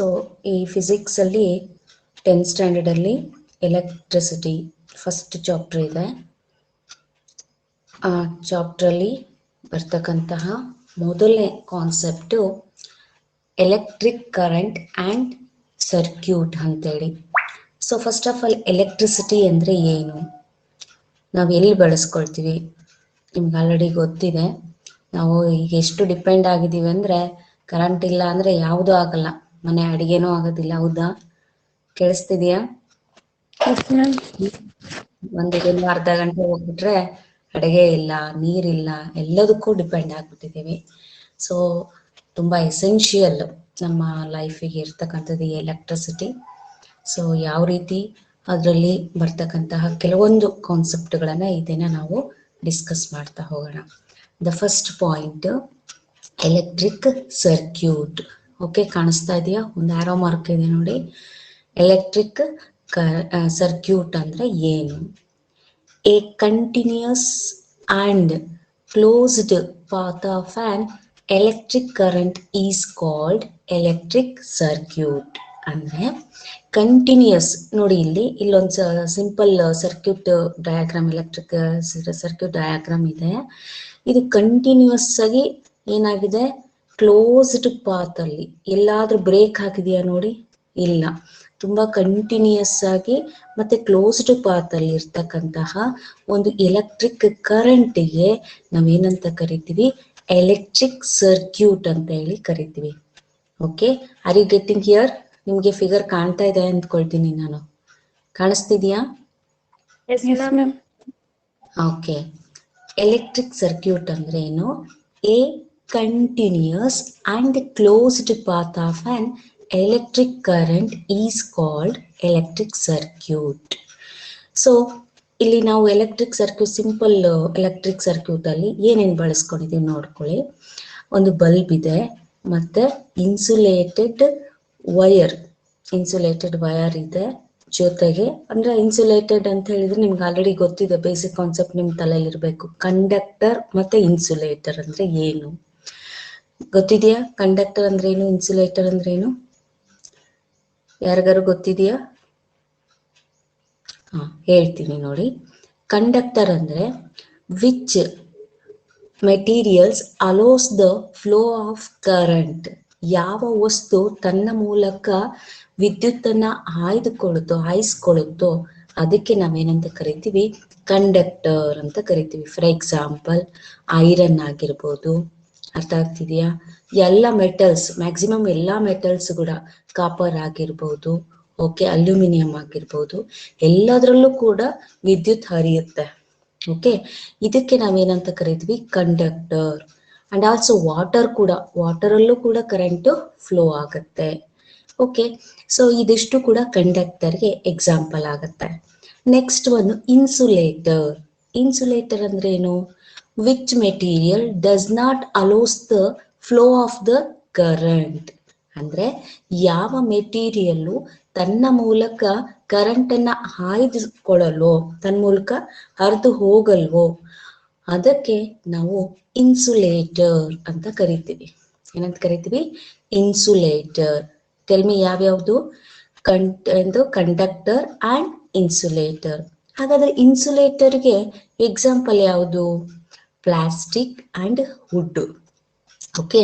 So ಈ physics ಅಲ್ಲಿ 10th standard ಅಲ್ಲಿ ಎಲೆಕ್ಟ್ರಿಸಿಟಿ ಫಸ್ಟ್ ಚಾಪ್ಟರ್ ಇದೆ. ಆ ಚಾಪ್ಟರ್ ಅಲ್ಲಿ ಬರ್ತಕ್ಕಂತಹ ಮೊದಲನೇ concept electric current and circuit ಅಂತೇಳಿ. So first of all electricity ಅಂದರೆ ಏನು, ನಾವು ಎಲ್ಲಿ ಬಳಸ್ಕೊಳ್ತೀವಿ, ನಿಮ್ಗೆ ಆಲ್ರೆಡಿ ಗೊತ್ತಿದೆ. ನಾವು ಈಗ ಎಷ್ಟು ಡಿಪೆಂಡ್ ಆಗಿದ್ದೀವಿ ಅಂದರೆ ಕರೆಂಟ್ ಇಲ್ಲ ಅಂದರೆ ಯಾವುದೂ ಆಗಲ್ಲ, ಮನೆ ಅಡುಗೆನೂ ಆಗೋದಿಲ್ಲ. ಹೌದಾ? ಕೇಳಿಸ್ತಿದೆಯಾ? ಒಂದಿಗೆಲ್ಲ ಅರ್ಧ ಗಂಟೆ ಹೋಗ್ಬಿಟ್ರೆ ಅಡುಗೆ ಇಲ್ಲ, ನೀರಿಲ್ಲ, ಎಲ್ಲದಕ್ಕೂ ಡಿಪೆಂಡ್ ಆಗಿಬಿಟ್ಟಿದ್ದೀವಿ. ಸೊ ತುಂಬ ಎಸೆನ್ಷಿಯಲ್ ನಮ್ಮ ಲೈಫಿಗೆ ಇರ್ತಕ್ಕಂಥದ್ದು ಈ ಎಲೆಕ್ಟ್ರಿಸಿಟಿ. ಸೊ ಯಾವ ರೀತಿ ಅದರಲ್ಲಿ ಬರ್ತಕ್ಕಂತಹ ಕೆಲವೊಂದು ಕಾನ್ಸೆಪ್ಟ್ಗಳನ್ನು ಈ ದಿನ ನಾವು ಡಿಸ್ಕಸ್ ಮಾಡ್ತಾ ಹೋಗೋಣ. The first point electric circuit. Okay, ಕಾಣಿಸ್ತಾ ಇದೆಯಾ? ಒಂದು ಆರೋ ಮಾರ್ಕ್ ಇದೆ ನೋಡಿ. ಎಲೆಕ್ಟ್ರಿಕ್ ಸರ್ಕ್ಯೂಟ್ ಅಂದರೆ ಏನು? A continuous and closed path of an electric current is called electric circuit. ಅಂದರೆ ಕಂಟಿನ್ಯೂಸ್ ನೋಡಿ, ಇಲ್ಲೊಂದು simple circuit diagram, electric circuit diagram ಇದೆ. ಇದು ಕಂಟಿನ್ಯೂಸ್ ಆಗಿ ಏನಾಗಿದೆ, ಕ್ಲೋಸ್ಡ್ ಪಾತ್ ಅಲ್ಲಿ ಎಲ್ಲಾದ್ರೂ ಬ್ರೇಕ್ ಹಾಕಿದೆಯಾ ನೋಡಿ? ಇಲ್ಲ. ತುಂಬಾ ಕಂಟಿನ್ಯೂಸ್ ಆಗಿ ಮತ್ತೆ ಕ್ಲೋಸ್ಡ್ ಪಾತ್ ಅಲ್ಲಿ ಇರ್ತಕ್ಕಂತಹ ಒಂದು ಎಲೆಕ್ಟ್ರಿಕ್ ಕರೆಂಟಿಗೆ ನಾವೇನಂತ ಕರಿತೀವಿ? ಎಲೆಕ್ಟ್ರಿಕ್ ಸರ್ಕ್ಯೂಟ್ ಅಂತ ಹೇಳಿ ಕರಿತೀವಿ. Okay, are you getting here? ನಿಮ್ಗೆ ಫಿಗರ್ ಕಾಣ್ತಾ ಇದೆ ಅಂದ್ಕೊಳ್ತೀನಿ ನಾನು. ಕಾಣಿಸ್ತಿದ್ಯಾ? ಓಕೆ, ಎಲೆಕ್ಟ್ರಿಕ್ ಸರ್ಕ್ಯೂಟ್ ಅಂದ್ರೆ ಏನು? A continuous and closed path of an electric current is called electric circuit. So ಇಲ್ಲಿ ನಾವು electric circuit, simple electric circuit ಅಲ್ಲಿ ಏನೇನು ಬಳಸ್ಕೊಂಡಿದೀವಿ ನೋಡ್ಕೊಳ್ಳಿ. ಒಂದು ಬಲ್ಬ್ ಇದೆ, ಮತ್ತೆ ಇನ್ಸುಲೇಟೆಡ್ ವಯರ್ ಇದೆ ಜೊತೆಗೆ. ಅಂದ್ರೆ ಇನ್ಸುಲೇಟೆಡ್ ಅಂತ ಹೇಳಿದ್ರೆ ನಿಮ್ಗೆ ಆಲ್ರೆಡಿ ಗೊತ್ತಿದೆ, ಬೇಸಿಕ್ ಕಾನ್ಸೆಪ್ಟ್ ನಿಮ್ ತಲೆಯಲ್ಲಿ ಇರಬೇಕು. ಕಂಡಕ್ಟರ್ ಮತ್ತೆ ಇನ್ಸುಲೇಟರ್ ಅಂದ್ರೆ ಏನು ಗೊತ್ತಿದೆಯಾ? ಕಂಡಕ್ಟರ್ ಅಂದ್ರೆ ಏನು, ಇನ್ಸುಲೇಟರ್ ಅಂದ್ರೆ ಏನು? ಯಾರಿಗಾರು ಗೊತ್ತಿದೆಯಾ? ಹೇಳ್ತೀನಿ ನೋಡಿ. ಕಂಡಕ್ಟರ್ ಅಂದ್ರೆ which materials allows the flow of current. ಯಾವ ವಸ್ತು ತನ್ನ ಮೂಲಕ ವಿದ್ಯುತ್ತನ್ನ ಹಾಯಿಸ್ಕೊಳ್ಳುತ್ತೋ ಅದಕ್ಕೆ ನಾವೇನಂತ ಕರಿತೀವಿ? ಕಂಡಕ್ಟರ್ ಅಂತ ಕರಿತೀವಿ. ಫಾರ್ ಎಕ್ಸಾಂಪಲ್ ಐರನ್ ಆಗಿರ್ಬೋದು. ಅರ್ಥ ಆಗ್ತಿದೆಯಾ? ಎಲ್ಲ ಮೆಟಲ್ಸ್, ಮ್ಯಾಕ್ಸಿಮಮ್ ಎಲ್ಲ ಮೆಟಲ್ಸ್ ಕೂಡ, ಕಾಪರ್ ಆಗಿರ್ಬೋದು, ಓಕೆ, ಅಲ್ಯೂಮಿನಿಯಂ ಆಗಿರ್ಬೋದು, ಎಲ್ಲದರಲ್ಲೂ ಕೂಡ ವಿದ್ಯುತ್ ಹರಿಯುತ್ತೆ. ಓಕೆ, ಇದಕ್ಕೆ ನಾವೇನಂತ ಕರಿತೀವಿ? ಕಂಡಕ್ಟರ್. ಅಂಡ್ ಆಲ್ಸೋ ವಾಟರಲ್ಲೂ ಕೂಡ ಕರೆಂಟು ಫ್ಲೋ ಆಗುತ್ತೆ. ಓಕೆ, ಸೊ ಇದಿಷ್ಟು ಕೂಡ ಕಂಡಕ್ಟರ್ಗೆ ಎಕ್ಸಾಂಪಲ್ ಆಗುತ್ತೆ. ನೆಕ್ಸ್ಟ್ ಒಂದು ಇನ್ಸುಲೇಟರ್ ಅಂದ್ರೆ ಏನು? Which material does not allows the flow of the current. ಅಂದ್ರೆ ಯಾವ ಮೆಟೀರಿಯಲ್ಲು ತನ್ನ ಮೂಲಕ ಕರೆಂಟ್ ಅನ್ನ ಹಾಯ್ದುಕೊಳ್ಳಲು, ತನ್ನ ಮೂಲಕ ಹರಿದು ಹೋಗಲ್ವೋ ಅದಕ್ಕೆ ನಾವು ಇನ್ಸುಲೇಟರ್ ಅಂತ ಕರಿತೀವಿ. ಏನಂತ ಕರಿತೀವಿ? ಇನ್ಸುಲೇಟರ್. ಟೆಲ್ ಮಿ ಯಾವ್ಯಾವ್ದು? Conductor and insulator. ಹಾಗಾದ್ರೆ ಇನ್ಸುಲೇಟರ್ಗೆ ಎಕ್ಸಾಂಪಲ್ ಯಾವುದು? Plastic and wood. ಓಕೆ,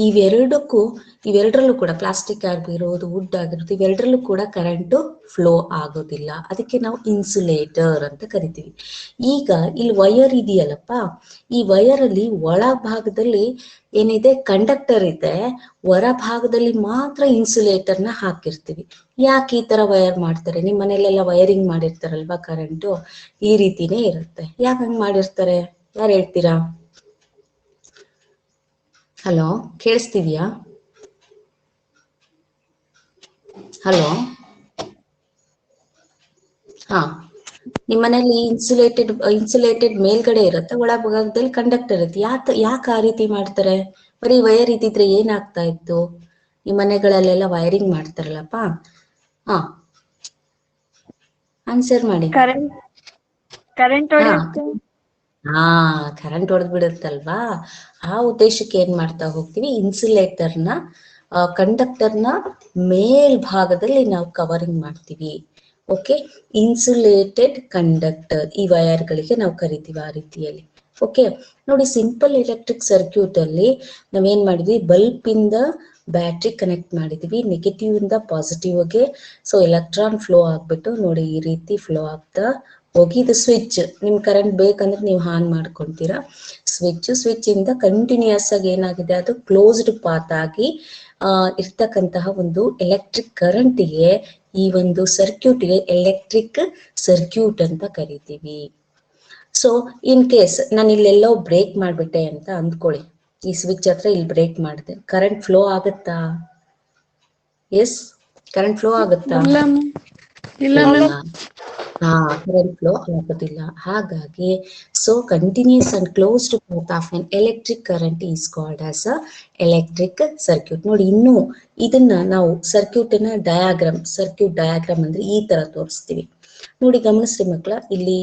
ಇವೆರಡರಲ್ಲೂ ಕೂಡ, ಪ್ಲಾಸ್ಟಿಕ್ ಆಗಿರೋದು, ವುಡ್ ಆಗಿರೋದು, ಇವೆರಡರಲ್ಲೂ ಕೂಡ ಕರೆಂಟು ಫ್ಲೋ ಆಗೋದಿಲ್ಲ. ಅದಕ್ಕೆ ನಾವು ಇನ್ಸುಲೇಟರ್ ಅಂತ ಕರಿತೀವಿ. ಈಗ ಇಲ್ಲಿ ವಯರ್ ಇದೆಯಲ್ಲಪ್ಪ, ಈ ವಯರ್ ಅಲ್ಲಿ ಒಳ ಭಾಗದಲ್ಲಿ ಏನಿದೆ? ಕಂಡಕ್ಟರ್ ಇದೆ. ಹೊರ ಭಾಗದಲ್ಲಿ ಮಾತ್ರ ಇನ್ಸುಲೇಟರ್ನ ಹಾಕಿರ್ತೀವಿ. ಯಾಕೆ ಈ ತರ ವಯರ್ ಮಾಡ್ತಾರೆ? ನಿಮ್ ಮನೆಯಲ್ಲೆಲ್ಲ ವಯರಿಂಗ್ ಮಾಡಿರ್ತಾರಲ್ವಾ ಕರೆಂಟು? ಈ ರೀತಿನೇ ಇರುತ್ತೆ. ಯಾಕೆ ಹಂಗ್ ಮಾಡಿರ್ತಾರೆ? ಯಾರು ಹೇಳ್ತೀರಾ? ಹಲೋ, ಕೇಳಿಸ್ತಿದ್ಯಾ? ಹಲೋ, ನಿಮ್ಮನೇಲಿ ಇನ್ಸುಲೇಟೆಡ್ ಮೇಲ್ಗಡೆ ಇರುತ್ತೆ, ಒಳ ಭಾಗದಲ್ಲಿ ಕಂಡಕ್ಟರ್ ಇರುತ್ತೆ. ಯಾಕೆ ಆ ರೀತಿ ಮಾಡ್ತಾರೆ? ಬರೀ ವಯರ್ ಇದ್ದಿದ್ರೆ ಏನಾಗ್ತಾ ಇತ್ತು? ನಿಮ್ಮ ಮನೆಗಳಲ್ಲೆಲ್ಲ ವಯರಿಂಗ್ ಮಾಡ್ತಾರಲ್ಲಪ್ಪ, ಆನ್ಸರ್ ಮಾಡಿ. ಕರೆಂಟ್ ಕರೆಂಟ್ ಹೊಡೆದ್ ಬಿಡುತ್ತಲ್ವಾ? ಆ ಉದ್ದೇಶಕ್ಕೆ ಏನ್ ಮಾಡ್ತಾ ಹೋಗ್ತೀವಿ? ಇನ್ಸುಲೇಟರ್ನ ಕಂಡಕ್ಟರ್ನ ಮೇಲ್ಭಾಗದಲ್ಲಿ ನಾವು ಕವರಿಂಗ್ ಮಾಡ್ತೀವಿ. ಓಕೆ, ಇನ್ಸುಲೇಟೆಡ್ ಕಂಡಕ್ಟರ್ ಈ ವೈರ್ಗಳಿಗೆ ನಾವು ಕರಿತೀವಿ ಆ ರೀತಿಯಲ್ಲಿ. ಓಕೆ, ನೋಡಿ ಸಿಂಪಲ್ ಎಲೆಕ್ಟ್ರಿಕ್ ಸರ್ಕ್ಯೂಟ್ ಅಲ್ಲಿ ನಾವೇನ್ ಮಾಡಿದ್ವಿ, ಬಲ್ಬ್ ಇಂದ ಬ್ಯಾಟ್ರಿ ಕನೆಕ್ಟ್ ಮಾಡಿದ್ವಿ, ನೆಗೆಟಿವ್ ಇಂದ ಪಾಸಿಟಿವ್ ಗೆ. ಸೊ ಎಲೆಕ್ಟ್ರಾನ್ ಫ್ಲೋ ಆಗ್ಬಿಟ್ಟು ನೋಡಿ ಈ ರೀತಿ ಫ್ಲೋ ಆಗ್ತಾ ಹೋಗಿ ಇದು ಸ್ವಿಚ್. ನಿಮ್ ಕರೆಂಟ್ ಬೇಕಂದ್ರೆ ನೀವು ಆನ್ ಮಾಡ್ಕೊಂತೀರಾ. ಸ್ವಿಚ್ ಇಂದ ಕಂಟಿನ್ಯೂಸ್ ಆಗಿ ಏನಾಗಿದೆ, ಅದು ಕ್ಲೋಸ್ಡ್ ಪಾತ್ ಆಗಿ ಇರ್ತಕ್ಕಂತಹ ಒಂದು ಎಲೆಕ್ಟ್ರಿಕ್ ಕರೆಂಟ್ಗೆ, ಈ ಒಂದು ಸರ್ಕ್ಯೂಟ್ಗೆ ಎಲೆಕ್ಟ್ರಿಕ್ ಸರ್ಕ್ಯೂಟ್ ಅಂತ ಕರಿತೀವಿ. ಸೊ ಇನ್ ಕೇಸ್ ನಾನು ಇಲ್ಲೆಲ್ಲೋ ಬ್ರೇಕ್ ಮಾಡ್ಬಿಟ್ಟೆ ಅಂತ ಅಂದ್ಕೊಳ್ಳಿ, ಈ ಸ್ವಿಚ್ ಹತ್ರ ಇಲ್ಲಿ ಬ್ರೇಕ್ ಮಾಡಿದೆ, ಕರೆಂಟ್ ಫ್ಲೋ ಆಗುತ್ತಾ? ಎಸ್, ಕರೆಂಟ್ ಫ್ಲೋ ಆಗುತ್ತಾ? ಇಲ್ಲ ಮ್ಯಾಮ್. ಕರೆಂಟ್ ಫ್ಲೋ ಆಗೋದಿಲ್ಲ. ಹಾಗಾಗಿ so continuous and closed path of an electric current is called as a electric circuit. ನೋಡಿ, ಇನ್ನು ಇದನ್ನ ನಾವು ಸರ್ಕ್ಯೂಟ್ ಡಯಾಗ್ರಾಮ್ ಅಂದ್ರೆ ಈ ತರ ತೋರಿಸ್ತೀವಿ. ನೋಡಿ ಗಮನಿಸ್ರಿ ಮಕ್ಕಳ, ಇಲ್ಲಿ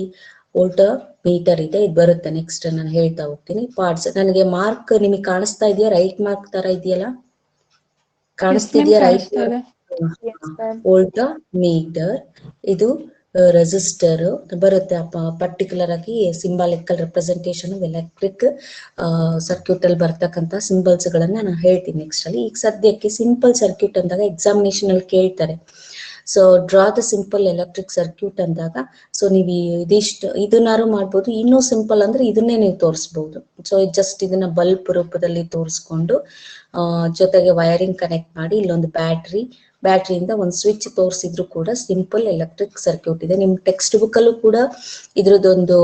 ವೋಲ್ಟರ್ ಮೀಟರ್ ಇದೆ, ಇದು ಬರುತ್ತೆ. ನೆಕ್ಸ್ಟ್ ನಾನು ಹೇಳ್ತಾ ಹೋಗ್ತೀನಿ ಪಾರ್ಟ್ಸ್. ನನಗೆ ಮಾರ್ಕ್ ನಿಮಗೆ ಕಾಣಿಸ್ತಾ ಇದೆಯಾ? ರೈಟ್ ಮಾರ್ಕ್ ತರ ಇದೆಯಲ್ಲ, ಕಾಣಿಸ್ತಿದ್ಯಾ? ರೈಟ್ ವೋಲ್ಟರ್ ಮೀಟರ್, ಇದು ರೆಸಿಸ್ಟರ್ ಬರುತ್ತೆ. ಪರ್ಟಿಕ್ಯುಲರ್ ಆಗಿ ಸಿಂಬಾಲಿಕಲ್ ರೆಪ್ರೆಸೆಂಟೇಷನ್ ಎಲೆಕ್ಟ್ರಿಕ್ ಸರ್ಕ್ಯೂಟ್ ಅಲ್ಲಿ ಬರ್ತಕ್ಕಂಥ ಸಿಂಬಲ್ಸ್ ಗಳನ್ನ ನಾನು ಹೇಳ್ತೀನಿ ನೆಕ್ಸ್ಟ್ ಅಲ್ಲಿ. ಈಗ ಸದ್ಯಕ್ಕೆ ಸಿಂಪಲ್ ಸರ್ಕ್ಯೂಟ್ ಅಂದಾಗ ಎಕ್ಸಾಮಿನೇಷನ್ ಅಲ್ಲಿ ಕೇಳ್ತಾರೆ. So draw the simple electric circuit ಅಂದಾಗ, ಸೊ ನೀವು ಇದನ್ನಾರು ಮಾಡ್ಬೋದು. ಇನ್ನೂ ಸಿಂಪಲ್ ಅಂದ್ರೆ ಇದನ್ನೇ ನೀವು ತೋರಿಸ್ಬೋದು. ಸೊ ಜಸ್ಟ್ ಇದನ್ನ ಬಲ್ಬ್ ರೂಪದಲ್ಲಿ ತೋರಿಸ್ಕೊಂಡು ಜೊತೆಗೆ ವೈರಿಂಗ್ ಕನೆಕ್ಟ್ ಮಾಡಿ, ಇಲ್ಲೊಂದು ಬ್ಯಾಟ್ರಿಯಿಂದ ಒಂದು ಸ್ವಿಚ್ ತೋರಿಸಿದ್ರು ಕೂಡ ಸಿಂಪಲ್ ಎಲೆಕ್ಟ್ರಿಕ್ ಸರ್ಕ್ಯೂಟ್ ಇದೆ. ನಿಮ್ ಟೆಕ್ಸ್ಟ್ ಬುಕ್ ಅಲ್ಲೂ ಕೂಡ ಇದ್ರದ್ದೊಂದು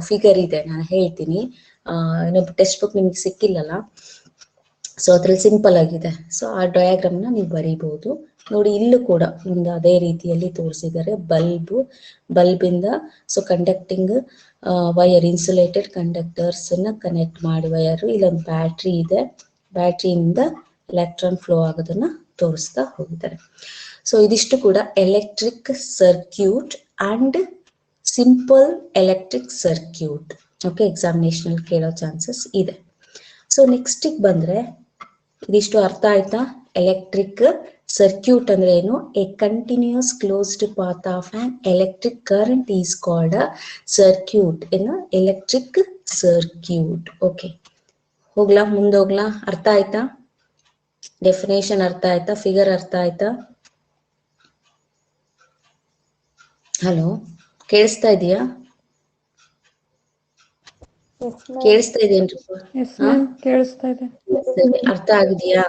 ಫಿಗರ್ ಇದೆ, ನಾನು ಹೇಳ್ತೀನಿ. ಟೆಕ್ಸ್ಟ್ ಬುಕ್ ನಿಮ್ಗೆ ಸಿಕ್ಕಿಲ್ಲಲ್ಲ, ಸೊ ಅದ್ರಲ್ಲಿ ಸಿಂಪಲ್ ಆಗಿದೆ. ಸೊ ಆ ಡಯಾಗ್ರಾಮ್ ನ ನೀವು ಬರೀಬಹುದು. ನೋಡಿ, ಇಲ್ಲೂ ಕೂಡ ಒಂದು ಅದೇ ರೀತಿಯಲ್ಲಿ ತೋರಿಸಿದ್ದಾರೆ. ಬಲ್ಬ್ ಇಂದ so conducting wire, insulated conductors ನ ಕನೆಕ್ಟ್ ಮಾಡಿ ವೈರ್. ಇಲ್ಲೊಂದು ಬ್ಯಾಟ್ರಿ ಇದೆ, ಬ್ಯಾಟ್ರಿಯಿಂದ ಎಲೆಕ್ಟ್ರಾನ್ ಫ್ಲೋ ಆಗೋದನ್ನ ತೋರಿಸ್ತಾ ಹೋಗಿದ್ದಾರೆ. ಸೊ ಇದಿಷ್ಟು ಕೂಡ electric circuit and simple electric circuit. Okay, examination ಕೇಳೋ ಚಾನ್ಸಸ್ ಇದೆ. ಸೊ ನೆಕ್ಸ್ಟ್ ಬಂದ್ರೆ, ಇದಿಷ್ಟು ಅರ್ಥ ಆಯ್ತಾ? ಎಲೆಕ್ಟ್ರಿಕ್ ಸರ್ಕ್ಯೂಟ್ ಅಂದ್ರೆ ಏನು? A continuous closed path of an electric current is called a circuit in electric circuit. Okay, ಮುಂದೋಗ್ಲಾ? ಅರ್ಥ ಆಯ್ತಾ? ಡೆಫಿನೇಷನ್ ಅರ್ಥ ಆಯ್ತಾ? ಫಿಗರ್ ಅರ್ಥ ಆಯ್ತಾ? ಹಲೋ, ಕೇಳಿಸ್ತಾ ಇದೆಯಾ? ಕೇಳಿಸ್ತಾ ಇದೆಯೇನ್ರಿ? ಕೇಳಿಸ್ತಾ ಇದೆ. ಅರ್ಥ ಆಗಿದೆಯಾ?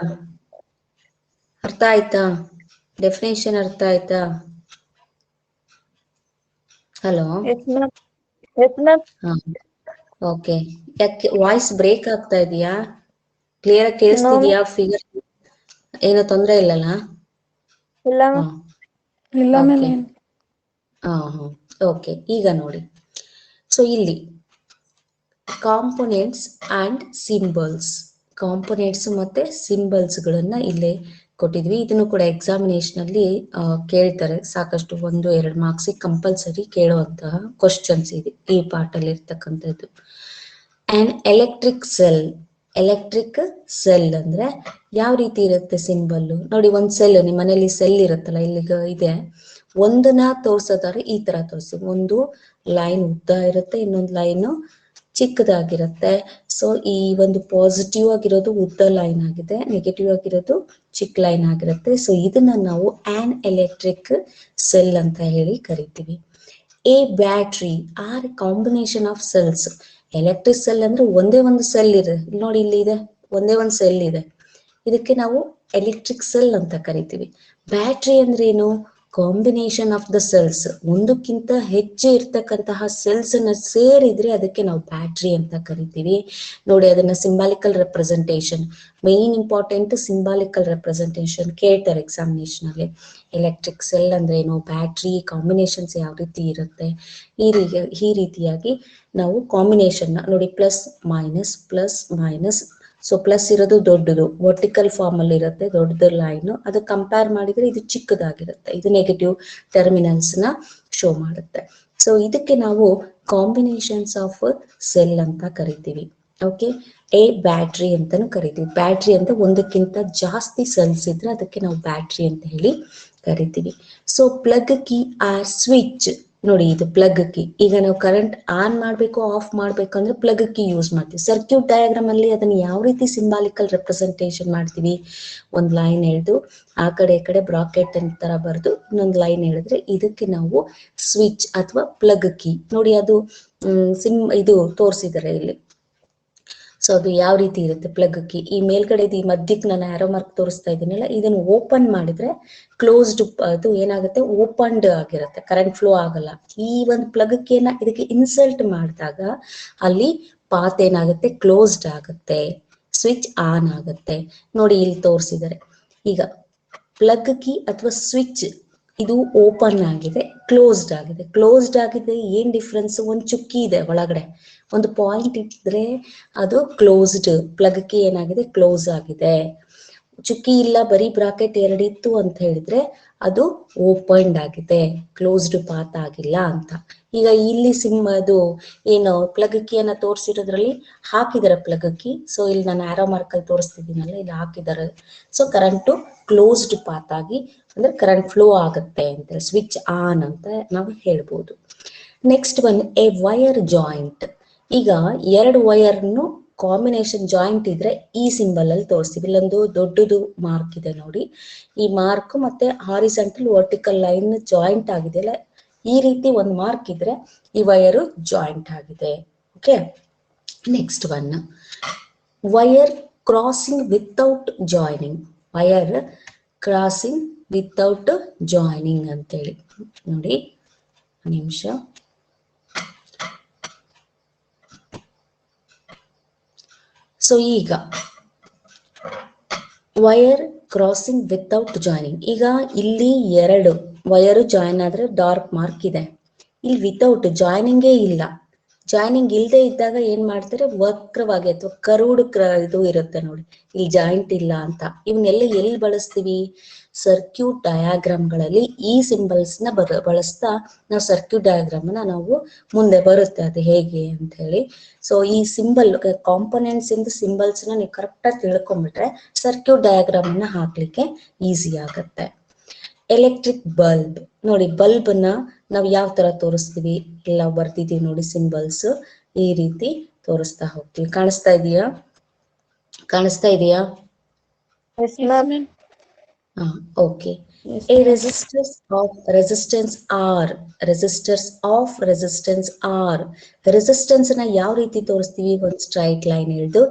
ಅರ್ಥ ಆಯ್ತಾ? ಡೆಫಿನೇಷನ್ ಅರ್ಥ ಆಯ್ತಾ? Hello, okay. ಯಾಕೆ ವಾಯ್ಸ್ ಬ್ರೇಕ್ ಆಗ್ತಾ ಇದೆಯಾ? ಕ್ಲಿಯರ್ ಆಗಿ ಕೇಳಿಸ್ತಿದ್ಯಾ? ಫಿಗರ್ ಏನೋ ತೊಂದ್ರೆ ಇಲ್ಲಲ್ಲ? ಓಕೆ, ಈಗ ನೋಡಿ. ಸೊ ಇಲ್ಲಿ ಕಾಂಪೊನೆಂಟ್ಸ್ ಅಂಡ್ ಸಿಂಬಲ್ಸ್, ಕಾಂಪೊನೆಂಟ್ಸ್ ಮತ್ತೆ ಸಿಂಬಲ್ಸ್ ಗಳನ್ನ ಇಲ್ಲೇ ಕೊಟ್ಟಿದ್ವಿ. ಇದನ್ನು ಕೂಡ ಎಕ್ಸಾಮಿನೇಷನ್ ಅಲ್ಲಿ ಕೇಳ್ತಾರೆ. ಸಾಕಷ್ಟು 1-2 ಮಾರ್ಕ್ಸ್ ಕಂಪಲ್ಸರಿ ಕೇಳುವಂತಹ ಕ್ವಶನ್ಸ್ ಇದೆ ಈ ಪಾರ್ಟ್ ಅಲ್ಲಿ ಇರ್ತಕ್ಕಂಥದ್ದು. ಅಂಡ್ ಎಲೆಕ್ಟ್ರಿಕ್ ಸೆಲ್ ಅಂದ್ರೆ ಯಾವ ರೀತಿ ಇರುತ್ತೆ ಸಿಂಬಲ್? ನೋಡಿ, ಒಂದ್ ಸೆಲ್, ನಿಮ್ಮ ಮನೇಲಿ ಸೆಲ್ ಇರುತ್ತಲ್ಲ, ಇಲ್ಲಿಗ ಇದೆ. ಒಂದನ್ನ ತೋರ್ಸೋದಾದ್ರೆ ಈ ತರ ತೋರಿಸಿ, ಒಂದು ಲೈನ್ ಉದ್ದ ಇರುತ್ತೆ, ಇನ್ನೊಂದು ಲೈನ್ ಚಿಕ್ಕದಾಗಿರುತ್ತೆ. ಸೊ ಈ ಒಂದು ಪಾಸಿಟಿವ್ ಆಗಿರೋದು ಉದ್ದ ಲೈನ್ ಆಗಿದೆ, ನೆಗೆಟಿವ್ ಆಗಿರೋದು ಚಿಕ್ಕ ಲೈನ್ ಆಗಿರುತ್ತೆ. ಸೊ ಇದನ್ನ ನಾವು ಆನ್ ಎಲೆಕ್ಟ್ರಿಕ್ ಸೆಲ್ ಅಂತ ಹೇಳಿ ಕರಿತೀವಿ. A battery or combination of cells. Electric cell ಅಂದ್ರೆ ಒಂದೇ ಒಂದು ಸೆಲ್ ಇದೆ. ನೋಡಿ, ಇಲ್ಲಿ ಇದೆ, ಒಂದೇ ಒಂದು ಸೆಲ್ ಇದೆ. ಇದಕ್ಕೆ ನಾವು ಎಲೆಕ್ಟ್ರಿಕ್ ಸೆಲ್ ಅಂತ ಕರಿತೀವಿ. ಬ್ಯಾಟ್ರಿ ಅಂದ್ರೆ ಏನು? ಕಾಂಬಿನೇಷನ್ ಆಫ್ ದ ಸೆಲ್ಸ್, ಒಂದಕ್ಕಿಂತ ಹೆಚ್ಚು ಇರ್ತಕ್ಕಂತಹ ಸೆಲ್ಸ್ ಅನ್ನ ಸೇರಿದ್ರೆ ಅದಕ್ಕೆ ನಾವು ಬ್ಯಾಟ್ರಿ ಅಂತ ಕರಿತೀವಿ. ನೋಡಿ, ಅದನ್ನ ಸಿಂಬಾಲಿಕಲ್ ರೆಪ್ರೆಸೆಂಟೇಷನ್, ಮೇನ್ ಇಂಪಾರ್ಟೆಂಟ್ ಸಿಂಬಾಲಿಕಲ್ ರೆಪ್ರೆಸೆಂಟೇಷನ್ ಕೇಳ್ತಾರೆ ಎಕ್ಸಾಮಿನೇಷನ್ ಅಲ್ಲಿ. ಎಲೆಕ್ಟ್ರಿಕ್ ಸೆಲ್ ಅಂದ್ರೆ ಏನು, ಬ್ಯಾಟ್ರಿ ಕಾಂಬಿನೇಷನ್ಸ್ ಯಾವ ರೀತಿ ಇರುತ್ತೆ, ಈ ರೀತಿಯಾಗಿ ನಾವು ಕಾಂಬಿನೇಷನ್ ನೋಡಿ, ಪ್ಲಸ್ ಮೈನಸ್. ಸೊ ಪ್ಲಸ್ ಇರೋದು ದೊಡ್ಡದು, ವರ್ಟಿಕಲ್ ಫಾರ್ಮ್ ಅಲ್ಲಿ ಇರುತ್ತೆ, ದೊಡ್ಡದ ಲೈನ್. ಅದು ಕಂಪೇರ್ ಮಾಡಿದ್ರೆ ಇದು ಚಿಕ್ಕದಾಗಿರುತ್ತೆ, ಇದು ನೆಗೆಟಿವ್ ಟರ್ಮಿನಲ್ಸ್ ನ ಶೋ ಮಾಡುತ್ತೆ. ಸೊ ಇದಕ್ಕೆ ನಾವು ಕಾಂಬಿನೇಷನ್ಸ್ ಆಫ್ ಸೆಲ್ ಅಂತ ಕರಿತೀವಿ. ಓಕೆ. ಎ ಬ್ಯಾಟ್ರಿ ಅಂತಾನು ಕರಿತೀವಿ. ಬ್ಯಾಟ್ರಿ ಅಂತ ಒಂದಕ್ಕಿಂತ ಜಾಸ್ತಿ ಸೆಲ್ಸ್ ಇದ್ರೆ ಅದಕ್ಕೆ ನಾವು ಬ್ಯಾಟ್ರಿ ಅಂತ ಹೇಳಿ ಕರಿತೀವಿ. So plug key or switch. ನೋಡಿ ಇದು ಪ್ಲಗ್ ಕೀ. ಈಗ ನಾವು ಕರೆಂಟ್ ಆನ್ ಮಾಡ್ಬೇಕು ಆಫ್ ಮಾಡ್ಬೇಕು ಅಂದ್ರೆ ಪ್ಲಗ್ ಕೀ ಯೂಸ್ ಮಾಡ್ತೀವಿ. ಸರ್ಕ್ಯೂಟ್ ಡಯಾಗ್ರಾಮ್ ಅಲ್ಲಿ ಅದನ್ನ ಯಾವ ರೀತಿ ಸಿಂಬಾಲಿಕಲ್ ರೆಪ್ರೆಸೆಂಟೇಷನ್ ಮಾಡ್ತೀವಿ, ಒಂದ್ ಲೈನ್ ಎಳೆದು ಆ ಕಡೆ ಈ ಕಡೆ ಬ್ರಾಕೆಟ್ ತರ ಬರೆದು ಇನ್ನೊಂದು ಲೈನ್ ಎಳೆದ್ರೆ ಇದಕ್ಕೆ ನಾವು ಸ್ವಿಚ್ ಅಥವಾ ಪ್ಲಗ್ ಕೀ. ನೋಡಿ ಅದು ಇದು ತೋರಿಸಿದ್ದಾರೆ ಇಲ್ಲಿ. ಸೊ ಅದು ಯಾವ ರೀತಿ ಇರುತ್ತೆ ಪ್ಲಗ್ ಕೀ. ಈ ಮೇಲ್ಗಡೆ ಈ ಮಧ್ಯಕ್ಕೆ ನಾನು ಆರೋ ಮಾರ್ಕ್ ತೋರಿಸ್ತಾ ಇದ್ದೀನಲ್ಲ, ಇದನ್ನು ಓಪನ್ ಮಾಡಿದ್ರೆ ಕ್ಲೋಸ್ಡ್ ಅದು ಏನಾಗುತ್ತೆ, ಓಪನ್ಡ್ ಆಗಿರುತ್ತೆ, ಕರೆಂಟ್ ಫ್ಲೋ ಆಗಲ್ಲ. ಈ ಒಂದು ಪ್ಲಗ್ ಕೀನ ಇದಕ್ಕೆ ಇನ್ಸರ್ಟ್ ಮಾಡಿದಾಗ ಅಲ್ಲಿ ಪಾತ್ ಏನಾಗುತ್ತೆ, ಕ್ಲೋಸ್ಡ್ ಆಗುತ್ತೆ, ಸ್ವಿಚ್ ಆನ್ ಆಗುತ್ತೆ. ನೋಡಿ ಇಲ್ಲಿ ತೋರಿಸಿದ್ದಾರೆ. ಈಗ ಪ್ಲಗ್ ಕೀ ಅಥವಾ ಸ್ವಿಚ್ ಇದು ಓಪನ್ ಆಗಿದೆ, ಕ್ಲೋಸ್ಡ್ ಆಗಿದೆ. ಕ್ಲೋಸ್ಡ್ ಆಗಿದೆ ಏನ್ ಡಿಫ್ರೆನ್ಸ್, ಒಂದು ಚುಕ್ಕಿ ಇದೆ ಒಳಗಡೆ, ಒಂದು ಪಾಯಿಂಟ್ ಇದ್ರೆ ಅದು ಕ್ಲೋಸ್ಡ್. ಪ್ಲಗ್ ಕೀ ಏನಾಗಿದೆ, ಕ್ಲೋಸ್ ಆಗಿದೆ. ಚುಕ್ಕಿ ಇಲ್ಲ, ಬರೀ ಬ್ರಾಕೆಟ್ ಎರಡಿತ್ತು ಅಂತ ಹೇಳಿದ್ರೆ ಅದು ಓಪನ್ಡ್ ಆಗಿದೆ, ಕ್ಲೋಸ್ಡ್ ಪಾತ್ ಆಗಿಲ್ಲ ಅಂತ. ಈಗ ಇಲ್ಲಿ ಅದು ಏನು ಪ್ಲಗ್ ಕೀಯನ್ನ ತೋರಿಸಿರೋದ್ರಲ್ಲಿ ಹಾಕಿದಾರೆ ಪ್ಲಗ್ ಕೀ. ಸೊ ಇಲ್ಲಿ ನಾನು ಆರೋ ಮಾರ್ಕ್ ಅಲ್ಲಿ ತೋರಿಸ್ತಿದ್ದೀನಲ್ಲ, ಇಲ್ಲಿ ಹಾಕಿದ್ದಾರೆ. ಸೊ ಕರೆಂಟು ಕ್ಲೋಸ್ಡ್ ಪಾತ್ ಆಗಿ ಅಂದ್ರೆ ಕರೆಂಟ್ ಫ್ಲೋ ಆಗುತ್ತೆ ಅಂತ, ಸ್ವಿಚ್ ಆನ್ ಅಂತ ನಾವು ಹೇಳ್ಬೋದು. Next one A wire joint. ಈಗ ಎರಡು ವೈರ್ನು ಕಾಂಬಿನೇಷನ್ ಜಾಯಿಂಟ್ ಇದ್ರೆ ಈ ಸಿಂಬಲ್ ಅಲ್ಲಿ ತೋರಿಸ್ತೀವಿ. ಇಲ್ಲೊಂದು ದೊಡ್ಡದು ಮಾರ್ಕ್ ಇದೆ ನೋಡಿ, ಈ ಮಾರ್ಕ್ ಮತ್ತೆ ಹಾರಿಸೆಂಟಲ್ ವರ್ಟಿಕಲ್ ಲೈನ್ ಜಾಯಿಂಟ್ ಆಗಿದೆಯಲ್ಲ, ಈ ರೀತಿ ಒಂದು ಮಾರ್ಕ್ ಇದ್ರೆ ಈ ವೈರು ಜಾಯಿಂಟ್ ಆಗಿದೆ. Okay. Next one wire crossing without joining. Wire crossing without joining ಅಂತೇಳಿ ನೋಡಿ, ನಿಮಿಷ. ಸೊ ಈಗ ವೈರ್ ಕ್ರಾಸಿಂಗ್ ವಿತೌಟ್ ಜಾಯಿನಿಂಗ್. ಈಗ ಇಲ್ಲಿ ಎರಡು ವೈರ್ ಜಾಯಿನ್ ಆದ್ರೆ ಡಾರ್ಕ್ ಮಾರ್ಕ್ ಇದೆ, ಇಲ್ಲಿ ವಿತೌಟ್ ಜಾಯಿನಿಂಗೇ ಇಲ್ಲ. ಜಾಯಿನಿಂಗ್ ಇಲ್ಲದೆ ಇದ್ದಾಗ ಏನ್ ಮಾಡ್ತಾರೆ, ವಕ್ರವಾಗಿ ಅಥವಾ ಕರುಡ್ ಇದು ಇರುತ್ತೆ ನೋಡಿ, ಇಲ್ಲಿ ಜಾಯಿಂಟ್ ಇಲ್ಲ ಅಂತ. ಇವನ್ನೆಲ್ಲ ಎಲ್ಲಿ ಬಳಸ್ತೀವಿ, ಸರ್ಕ್ಯೂಟ್ ಡಯಾಗ್ರಾಮ್ಗಳಲ್ಲಿ ಈ ಸಿಂಬಲ್ಸ್ ನ ಬಳಸ್ತಾ ನಾವು ಸರ್ಕ್ಯೂಟ್ ಡಯಾಗ್ರಾಮ್ ನ ನಾವು ಮುಂದೆ ಬರುತ್ತೆ ಅದು ಹೇಗೆ ಅಂತ ಹೇಳಿ. ಸೊ ಈ ಸಿಂಬಲ್ ಕಾಂಪೊನೆಂಟ್ಸ್ ಇಂದ ಸಿಂಬಲ್ಸ್ ನ ನೀವು ಕರೆಕ್ಟ್ ಆಗಿ ತಿಳ್ಕೊಂಡ್ಬಿಟ್ರೆ ಸರ್ಕ್ಯೂಟ್ ಡಯಾಗ್ರಾಮ್ ನ ಹಾಕ್ಲಿಕ್ಕೆ ಈಸಿ ಆಗುತ್ತೆ. Electric bulb. ನೋಡಿ ಬಲ್ಬ್ ನ ನಾವು ಯಾವ ತರ ತೋರಿಸ್ತೀವಿ, ಎಲ್ಲ ಬರ್ದಿದೀವಿ ನೋಡಿ ಸಿಂಬಲ್ಸ್, ಈ ರೀತಿ ತೋರಿಸ್ತಾ ಹೋಗ್ತೀವಿ. ಕಾಣಿಸ್ತಾ ಇದೆಯಾ, ಕಾಣಿಸ್ತಾ ಇದೆಯಾ? Okay. A resistors of resistance R. Resistors of resistance R. Resistance ನ ಯಾವ ರೀತಿ ತೋರಿಸ್ತೀವಿ, ಒಂದು ಸ್ಟ್ರೈಟ್ ಲೈನ್ ಹಿಡಿದು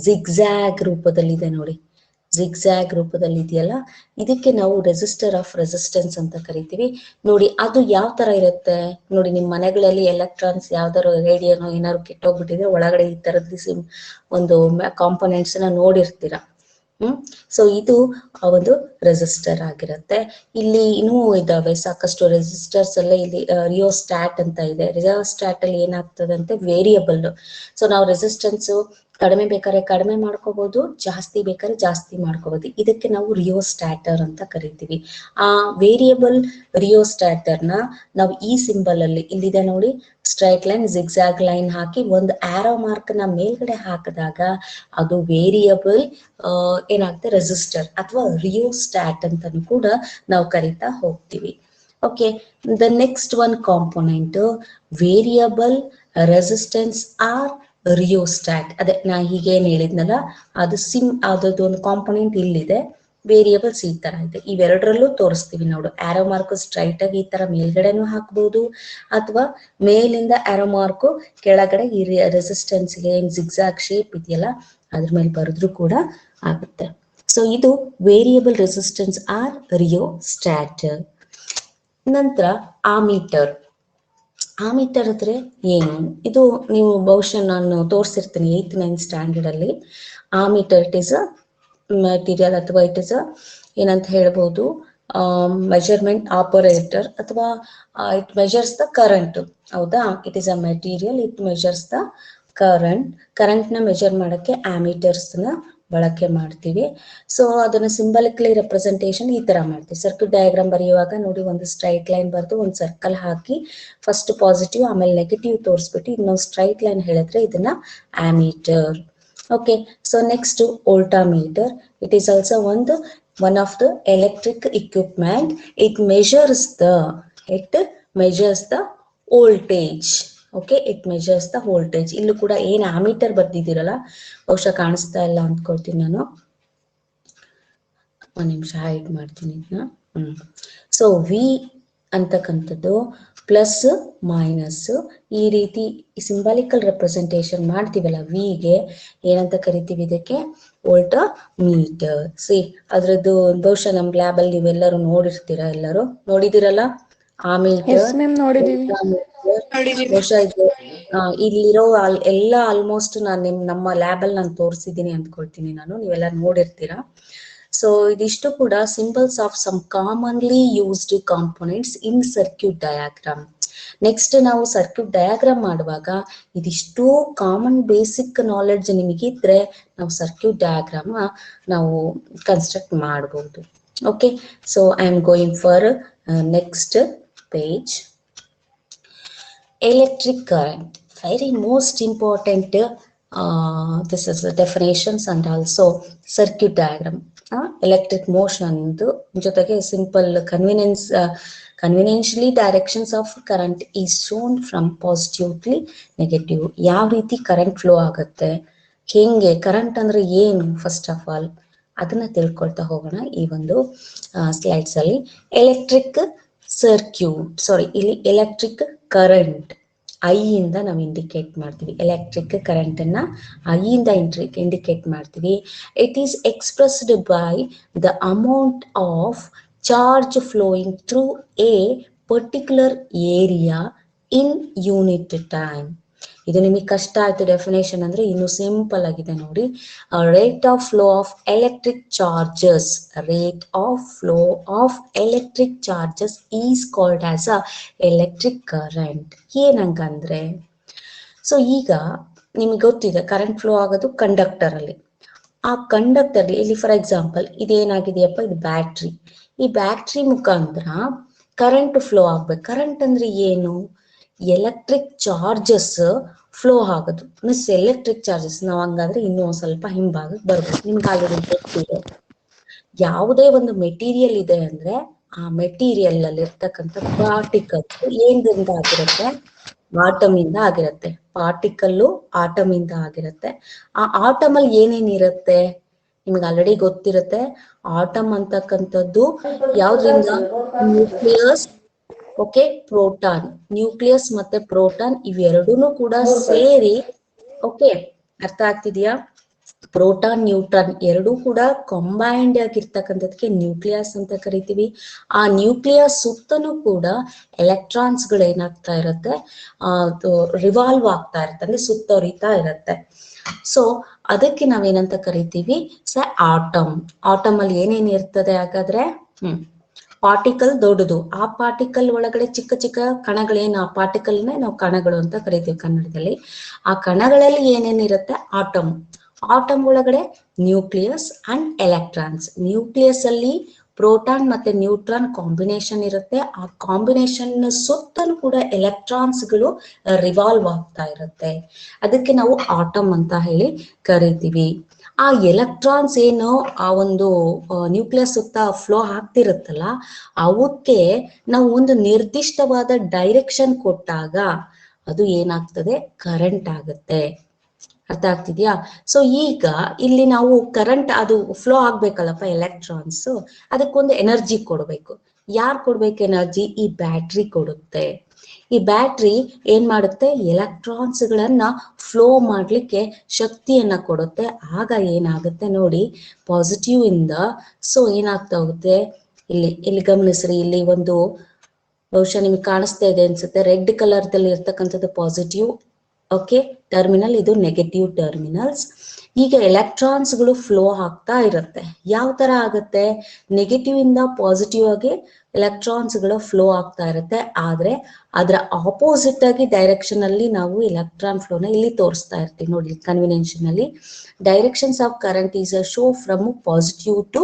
ಜಿಗ್ಜಾಗ್ ರೂಪದಲ್ಲಿ ಇದೆ ನೋಡಿ, ಜಿಗ್ಜಾಗ್ ರೂಪದಲ್ಲಿ ಇದೆಯಲ್ಲ, ಇದಕ್ಕೆ ನಾವು ರೆಸಿಸ್ಟರ್ ಆಫ್ ರೆಸಿಸ್ಟೆನ್ಸ್ ಅಂತ ಕರಿತೀವಿ. ನೋಡಿ ಅದು ಯಾವ ತರ ಇರುತ್ತೆ ನೋಡಿ, ನಿಮ್ ಮನೆಗಳಲ್ಲಿ ಎಲೆಕ್ಟ್ರಾನ್ಸ್ ಯಾವ್ದಾರು ರೇಡಿಯೋನೋ ಏನಾದ್ರು ಕೆಟ್ಟೋಗ್ಬಿಟ್ಟಿದ್ರೆ ಒಳಗಡೆ ಈ ತರದ್ದು ಒಂದು ಕಾಂಪೊನೆಂಟ್ಸ್ ನ ನೋಡಿರ್ತೀರಾ. ಸೊ ಇದು ಒಂದು ರೆಸಿಸ್ಟರ್ ಆಗಿರುತ್ತೆ. ಇಲ್ಲಿ ಇನ್ನೂ ಇದಾವೆ ಸಾಕಷ್ಟು ರೆಸಿಸ್ಟರ್ಸ್ ಎಲ್ಲ. ಇಲ್ಲಿ ರಿಯೋಸ್ಟಾಟ್ ಅಂತ ಇದೆ. ರಿಯೋಸ್ಟಾಟ್ ಅಲ್ಲಿ ಏನಾಗ್ತದಂತೆ, ವೇರಿಯಬಲ್. ಸೊ ನಾವು ರೆಸಿಸ್ಟೆನ್ಸ್ ಕಡಿಮೆ ಬೇಕಾದ್ರೆ ಕಡಿಮೆ ಮಾಡ್ಕೋಬಹುದು, ಜಾಸ್ತಿ ಬೇಕಾದ್ರೆ ಜಾಸ್ತಿ ಮಾಡ್ಕೋಬಹುದು. ಇದಕ್ಕೆ ನಾವು ರಿಯೋಸ್ಟಾಟರ್ ಅಂತ ಕರಿತೀವಿ. ಆ ವೇರಿಯಬಲ್ ರಿಯೋಸ್ಟಾಟರ್ ನ ನಾವು ಈ ಸಿಂಬಲ್ ಅಲ್ಲಿ ಇಲ್ಲಿದೆ ನೋಡಿ, ಸ್ಟ್ರೈಟ್ ಲೈನ್ ಜಿಗ್ಜಾಗ್ ಲೈನ್ ಹಾಕಿ ಒಂದು ಆರೋ ಮಾರ್ಕ್ ನ ಮೇಲ್ಗಡೆ ಹಾಕಿದಾಗ ಅದು ವೇರಿಯಬಲ್ ಏನಾಗುತ್ತೆ, ರೆಸಿಸ್ಟರ್ ಅಥವಾ ರಿಯೋಸ್ಟಾಟ್ ಅಂತಾನು ಕೂಡ ನಾವು ಕರಿತಾ ಹೋಗ್ತೀವಿ. Okay. The next one component variable resistance or rheostat. ಅದೇ ನಾ ಹೀಗೇನ್ ಹೇಳಿದ್ನಲ್ಲ, ಅದು ಅದದ್ದು ಒಂದು ಕಾಂಪೊನೆಂಟ್ ಇಲ್ಲಿದೆ, ವೇರಿಯಬಲ್ಸ್ ಈ ತರ ಇದೆ. ಇವೆರಡರಲ್ಲೂ ತೋರಿಸ್ತೀವಿ ನೋಡು. ಆರೋ ಮಾರ್ಕ್ ಸ್ಟ್ರೈಟ್ ಆಗಿ ಈ ತರ ಮೇಲ್ಗಡೆನೂ ಹಾಕ್ಬಹುದು, ಅಥವಾ ಮೇಲಿಂದ ಆರೋ ಮಾರ್ಕ್ ಕೆಳಗಡೆ ಈ ರೆಸಿಸ್ಟೆನ್ಸ್ ಗೆ ಏನ್ ಜಿಗ್ಜಾಗ್ ಶೇಪ್ ಇದೆಯಲ್ಲ ಅದ್ರ ಮೇಲೆ ಬರೆದ್ರು ಕೂಡ ಆಗುತ್ತೆ. ಸೊ ಇದು ವೇರಿಯಬಲ್ ರೆಸಿಸ್ಟೆನ್ಸ್ ಆರ್ ರಿಯೋಸ್ಟಾಟ್. ನಂತರ ಆಮೀಟರ್. ಆಮೀಟರ್ ಅಂದ್ರೆ ಏನು, ಇದು ನೀವು ಬಹುಶಃ ನಾನು ತೋರಿಸಿರ್ತೀನಿ 8th 9th ಸ್ಟ್ಯಾಂಡರ್ಡ್ ಅಲ್ಲಿ. Ammeter it is a material ಅಥವಾ ಇಟ್ ಇಸ್ ಅ ಏನಂತ ಹೇಳ್ಬೋದು, ಮೆಜರ್ಮೆಂಟ್ ಆಪರೇಟರ್ ಅಥವಾ ಇಟ್ ಮೆಜರ್ಸ್ ದ ಕರೆಂಟ್. ಹೌದಾ, it is a material, it measures the current. Current ನ ಮೆಜರ್ ಮಾಡಕ್ಕೆ ಆಮೀಟರ್ಸ್ ನ ಬಳಕೆ ಮಾಡ್ತೀವಿ. ಸೊ ಅದನ್ನ ಸಿಂಬಲಿಕಲಿ ರೆಪ್ರೆಸೆಂಟೇಷನ್ ಈ ತರ ಮಾಡ್ತೀವಿ. ಸರ್ಕ್ಯೂಟ್ ಡಯಾಗ್ರಾಮ್ ಬರೆಯುವಾಗ ನೋಡಿ, ಒಂದು ಸ್ಟ್ರೈಟ್ ಲೈನ್ ಬರೆದು ಒಂದು ಸರ್ಕಲ್ ಹಾಕಿ ಫಸ್ಟ್ ಪಾಸಿಟಿವ್ ಆಮೇಲೆ ನೆಗೆಟಿವ್ ತೋರಿಸ್ಬಿಟ್ಟು ಇನ್ನೊಂದು ಸ್ಟ್ರೈಟ್ ಲೈನ್ ಹೇಳಿದ್ರೆ ಇದನ್ನ ammeter. Okay, so next voltameter. It is also one of the electric equipment. It measures the voltage. Okay, it measures the voltage. ಇಲ್ಲೂ ಕೂಡ ಏನ್ ಆಮೀಟರ್ ಬರ್ದಿದ್ದೀರಲ್ಲ, ಬಹುಶಃ ಕಾಣಿಸ್ತಾ ಇಲ್ಲ ಅಂದ್ಕೊಳ್ತೀನಿ ನಾನು. ಒಂದ್ ನಿಮಿಷ ಹೈಡ್ ಮಾಡ್ತೀನಿ ಇದನ್ನ. ಸೊ ವಿ ಅಂತಕ್ಕಂಥದ್ದು ಪ್ಲಸ್ ಮೈನಸ್ ಈ ರೀತಿ ಸಿಂಬಾಲಿಕಲ್ ರೆಪ್ರೆಸೆಂಟೇಷನ್ ಮಾಡ್ತೀವಲ್ಲ, ವಿಗೆ ಏನಂತ ಕರಿತೀವಿ? ಇದಕ್ಕೆ ವೋಲ್ಟಾಮೀಟರ್. ಅದ್ರದ್ದು ಬಹುಶಃ ನಮ್ ಲ್ಯಾಬ್ ಅಲ್ಲಿ ನೀವೆಲ್ಲರೂ ನೋಡಿರ್ತೀರಾ, ಎಲ್ಲರೂ ನೋಡಿದಿರಲ್ಲ ಆಮೀಟರ್. ಬಹುಶಃ ಇದು ಇಲ್ಲಿರೋ ಎಲ್ಲ ಆಲ್ಮೋಸ್ಟ್ ನಾನು ನಮ್ಮ ಲ್ಯಾಬ್ ಅಲ್ಲಿ ನಾನು ತೋರಿಸಿದ್ದೀನಿ ಅಂದ್ಕೊಳ್ತೀನಿ ನಾನು, ನೀವೆಲ್ಲ ನೋಡಿರ್ತೀರಾ. ಸೊ ಇದಿಷ್ಟು ಕೂಡ symbols of some commonly used components in circuit diagram. Next ನಾವು ಸರ್ಕ್ಯೂಟ್ ಡಯಾಗ್ರಾಮ್ ಮಾಡುವಾಗ ಇದಿಷ್ಟು ಕಾಮನ್ ಬೇಸಿಕ್ ನಾಲೆಡ್ಜ್ ನಿಮಗಿದ್ರೆ ನಾವು ಸರ್ಕ್ಯೂಟ್ ಡಯಾಗ್ರಾಮ್ ನಾವು ಕನ್ಸ್ಟ್ರಕ್ಟ್ ಮಾಡಬಹುದು. Okay, so I am going for next page. Electric current, very most important. This is the definitions and also circuit diagram. Electric motion ಜೊತೆಗೆ simple conveniently directions of current is shown from positively negative. ಯಾವ ರೀತಿ current flow ಆಗುತ್ತೆ, ಹೆಂಗೆ, current ಅಂದ್ರೆ ಏನು, first of all ಅದನ್ನ ತಿಳ್ಕೊಳ್ತಾ ಹೋಗೋಣ ಈ ಒಂದು ಸ್ಲೈಡ್ಸ್ ಅಲ್ಲಿ. ಎಲೆಕ್ಟ್ರಿಕ್ ಇಲ್ಲಿ ಎಲೆಕ್ಟ್ರಿಕ್ ಕರೆಂಟ್ ಐ ಇಂದ ನಾವು ಇಂಡಿಕೇಟ್ ಮಾಡ್ತೀವಿ. ಎಲೆಕ್ಟ್ರಿಕ್ ಕರೆಂಟ್ ಅನ್ನ ಐ ಇಂದ ಇಂಡಿಕೇಟ್ ಮಾಡ್ತೀವಿ. It is expressed by the amount of charge flowing through A particular area in unit time. ಇದು ನಿಮಗೆ ಕಷ್ಟ ಆಯ್ತು ಡೆಫಿನೇಷನ್ ಅಂದ್ರೆ, ಇನ್ನು ಸಿಂಪಲ್ ಆಗಿದೆ ನೋಡಿ. Rate of flow of electric charges, rate of flow of electric charges is called as a electric current. ಏನಂಗಂದ್ರೆ, so ಈಗ ನಿಮ್ಗೆ ಗೊತ್ತಿದೆ ಕರೆಂಟ್ ಫ್ಲೋ ಆಗೋದು ಕಂಡಕ್ಟರ್ ಅಲ್ಲಿ. ಆ ಕಂಡಕ್ಟರ್ ಇಲ್ಲಿ ಫಾರ್ ಎಕ್ಸಾಂಪಲ್ ಇದೇನಾಗಿದೆಯಪ್ಪ, ಇದು ಬ್ಯಾಟ್ರಿ. ಈ ಬ್ಯಾಟ್ರಿ ಮುಖಾಂತರ ಕರೆಂಟ್ ಫ್ಲೋ ಆಗ್ಬೇಕು. ಕರೆಂಟ್ ಅಂದ್ರೆ ಏನು? ಎಲೆಕ್ಟ್ರಿಕ್ ಚಾರ್ಜಸ್ ಫ್ಲೋ ಆಗೋದು ಮೀನ್ಸ್ ಎಲೆಕ್ಟ್ರಿಕ್ ಚಾರ್ಜಸ್. ನಾವು ಹಂಗಾದ್ರೆ ಇನ್ನೂ ಒಂದ್ ಸ್ವಲ್ಪ ಹಿಂಭಾಗಕ್ಕೆ ಬರ್ಬೇಕು. ನಿಮ್ಗೆ ಆಲ್ರೆಡಿ ಗೊತ್ತಿದೆ, ಯಾವುದೇ ಒಂದು ಮೆಟೀರಿಯಲ್ ಇದೆ ಅಂದ್ರೆ ಆ ಮೆಟೀರಿಯಲ್ ಅಲ್ಲಿ ಇರ್ತಕ್ಕಂಥ ಪಾರ್ಟಿಕಲ್ಸ್ ಏನಿಂದ ಆಗಿರುತ್ತೆ? ಆಟಮ್ ಇಂದ ಆಗಿರುತ್ತೆ. ಪಾರ್ಟಿಕಲ್ಲು ಆಟಮ್ ಇಂದ ಆಗಿರುತ್ತೆ. ಆ ಆಟಮ್ ಅಲ್ಲಿ ಏನೇನಿರುತ್ತೆ ನಿಮ್ಗೆ ಆಲ್ರೆಡಿ ಗೊತ್ತಿರುತ್ತೆ. ಆಟಮ್ ಅಂತಕ್ಕಂಥದ್ದು ಯಾವ್ದ್ರಿಂದ? Nucleus, okay, proton. ನ್ಯೂಕ್ಲಿಯಸ್ ಮತ್ತೆ ಪ್ರೋಟಾನ್ ಇವೆರಡೂನು ಕೂಡ ಸೇರಿ, ಓಕೆ ಅರ್ಥ ಆಗ್ತಿದ್ಯಾ? ಪ್ರೋಟಾನ್ ನ್ಯೂಟ್ರಾನ್ ಎರಡೂ ಕೂಡ ಕಂಬೈನ್ಡ್ ಆಗಿರ್ತಕ್ಕಂಥದಕ್ಕೆ ನ್ಯೂಕ್ಲಿಯಸ್ ಅಂತ ಕರಿತೀವಿ. ಆ ನ್ಯೂಕ್ಲಿಯಸ್ ಸುತ್ತನೂ ಕೂಡ ಎಲೆಕ್ಟ್ರಾನ್ಸ್ ಗಳು ಏನಾಗ್ತಾ ಇರುತ್ತೆ? ರಿವಾಲ್ವ್ ಆಗ್ತಾ ಇರುತ್ತೆ, ಅಂದ್ರೆ ಸುತ್ತರಿತಾ ಇರುತ್ತೆ. ಸೊ ಅದಕ್ಕೆ ನಾವೇನಂತ ಕರಿತೀವಿ? ಆಟಮ್. ಆಟಮ್ ಅಲ್ಲಿ ಏನೇನ್ ಇರ್ತದೆ ಹಾಗಾದ್ರೆ? ಪಾರ್ಟಿಕಲ್ ದೊಡ್ಡದು, ಆ ಪಾರ್ಟಿಕಲ್ ಒಳಗಡೆ ಚಿಕ್ಕ ಚಿಕ್ಕ ಕಣಗಳೇನು, ಆ ಪಾರ್ಟಿಕಲ್ನೇ ನಾವು ಕಣಗಳು ಅಂತ ಕರಿತೀವಿ ಕನ್ನಡದಲ್ಲಿ. ಆ ಕಣಗಳಲ್ಲಿ ಏನೇನಿರುತ್ತೆ? ಆಟಮ್. ಆಟಮ್ ಒಳಗಡೆ ನ್ಯೂಕ್ಲಿಯಸ್ ಅಂಡ್ ಎಲೆಕ್ಟ್ರಾನ್ಸ್. ನ್ಯೂಕ್ಲಿಯಸ್ ಅಲ್ಲಿ ಪ್ರೋಟಾನ್ ಮತ್ತೆ ನ್ಯೂಟ್ರಾನ್ ಕಾಂಬಿನೇಷನ್ ಇರುತ್ತೆ. ಆ ಕಾಂಬಿನೇಷನ್ ಸುತ್ತಲೂ ಕೂಡ ಎಲೆಕ್ಟ್ರಾನ್ಸ್ ಗಳು ರಿವಾಲ್ವ್ ಆಗ್ತಾ ಇರುತ್ತೆ. ಅದಕ್ಕೆ ನಾವು ಆಟಮ್ ಅಂತ ಹೇಳಿ ಕರಿತೀವಿ. ಆ ಎಲೆಕ್ಟ್ರಾನ್ಸ್ ಏನು ಆ ಒಂದು ನ್ಯೂಕ್ಲಿಯಸ್ ಸುತ್ತ ಫ್ಲೋ ಆಗ್ತಿರುತ್ತಲ್ಲ, ಅವಕ್ಕೆ ನಾವು ಒಂದು ನಿರ್ದಿಷ್ಟವಾದ ಡೈರೆಕ್ಷನ್ ಕೊಟ್ಟಾಗ ಅದು ಏನಾಗ್ತದೆ? ಕರೆಂಟ್ ಆಗುತ್ತೆ. ಅರ್ಥ ಆಗ್ತಿದ್ಯಾ? ಸೊ ಈಗ ಇಲ್ಲಿ ನಾವು ಕರೆಂಟ್ ಅದು ಫ್ಲೋ ಆಗ್ಬೇಕಲ್ಲಪ್ಪ ಎಲೆಕ್ಟ್ರಾನ್ಸ್, ಅದಕ್ಕೊಂದು ಎನರ್ಜಿ ಕೊಡ್ಬೇಕು. ಯಾರು ಕೊಡ್ಬೇಕು ಎನರ್ಜಿ? ಈ ಬ್ಯಾಟ್ರಿ ಕೊಡುತ್ತೆ. ಈ ಬ್ಯಾಟ್ರಿ ಏನ್ ಮಾಡುತ್ತೆ? ಎಲೆಕ್ಟ್ರಾನ್ಸ್ ಗಳನ್ನ ಫ್ಲೋ ಮಾಡ್ಲಿಕ್ಕೆ ಶಕ್ತಿಯನ್ನ ಕೊಡುತ್ತೆ. ಆಗ ಏನಾಗುತ್ತೆ ನೋಡಿ, ಪಾಸಿಟಿವ್ ಇಂದ ಸೊ ಏನಾಗ್ತಾ ಹೋಗುತ್ತೆ? ಇಲ್ಲಿ ಗಮನಿಸ್ರಿ, ಇಲ್ಲಿ ಒಂದು ಬಹುಶಃ ನಿಮ್ಗೆ ಕಾಣಿಸ್ತಾ ಇದೆ ಅನ್ಸುತ್ತೆ, ರೆಡ್ ಕಲರ್ ದಲ್ಲಿ ಇರ್ತಕ್ಕಂಥದ್ದು ಪಾಸಿಟಿವ್, ಓಕೆ, ಟರ್ಮಿನಲ್. ಇದು ನೆಗೆಟಿವ್ ಟರ್ಮಿನಲ್ಸ್. ಈಗ ಎಲೆಕ್ಟ್ರಾನ್ಸ್ ಗಳು ಫ್ಲೋ ಆಗ್ತಾ ಇರುತ್ತೆ. ಯಾವ ತರ ಆಗುತ್ತೆ? ನೆಗೆಟಿವ್ ಇಂದ ಪಾಸಿಟಿವ್ ಆಗಿ ಎಲೆಕ್ಟ್ರಾನ್ಸ್ಗಳು ಫ್ಲೋ ಆಗ್ತಾ ಇರುತ್ತೆ. ಆದ್ರೆ ಅದರ ಆಪೋಸಿಟ್ ಆಗಿ ಡೈರೆಕ್ಷನ್ ಅಲ್ಲಿ ನಾವು ಎಲೆಕ್ಟ್ರಾನ್ ಫ್ಲೋನ ಇಲ್ಲಿ ತೋರಿಸ್ತಾ ಇರ್ತೀವಿ. ನೋಡಿ ಕನ್ವಿನೆನ್ಷನ್ ಅಲ್ಲಿ directions of current is a show from positive to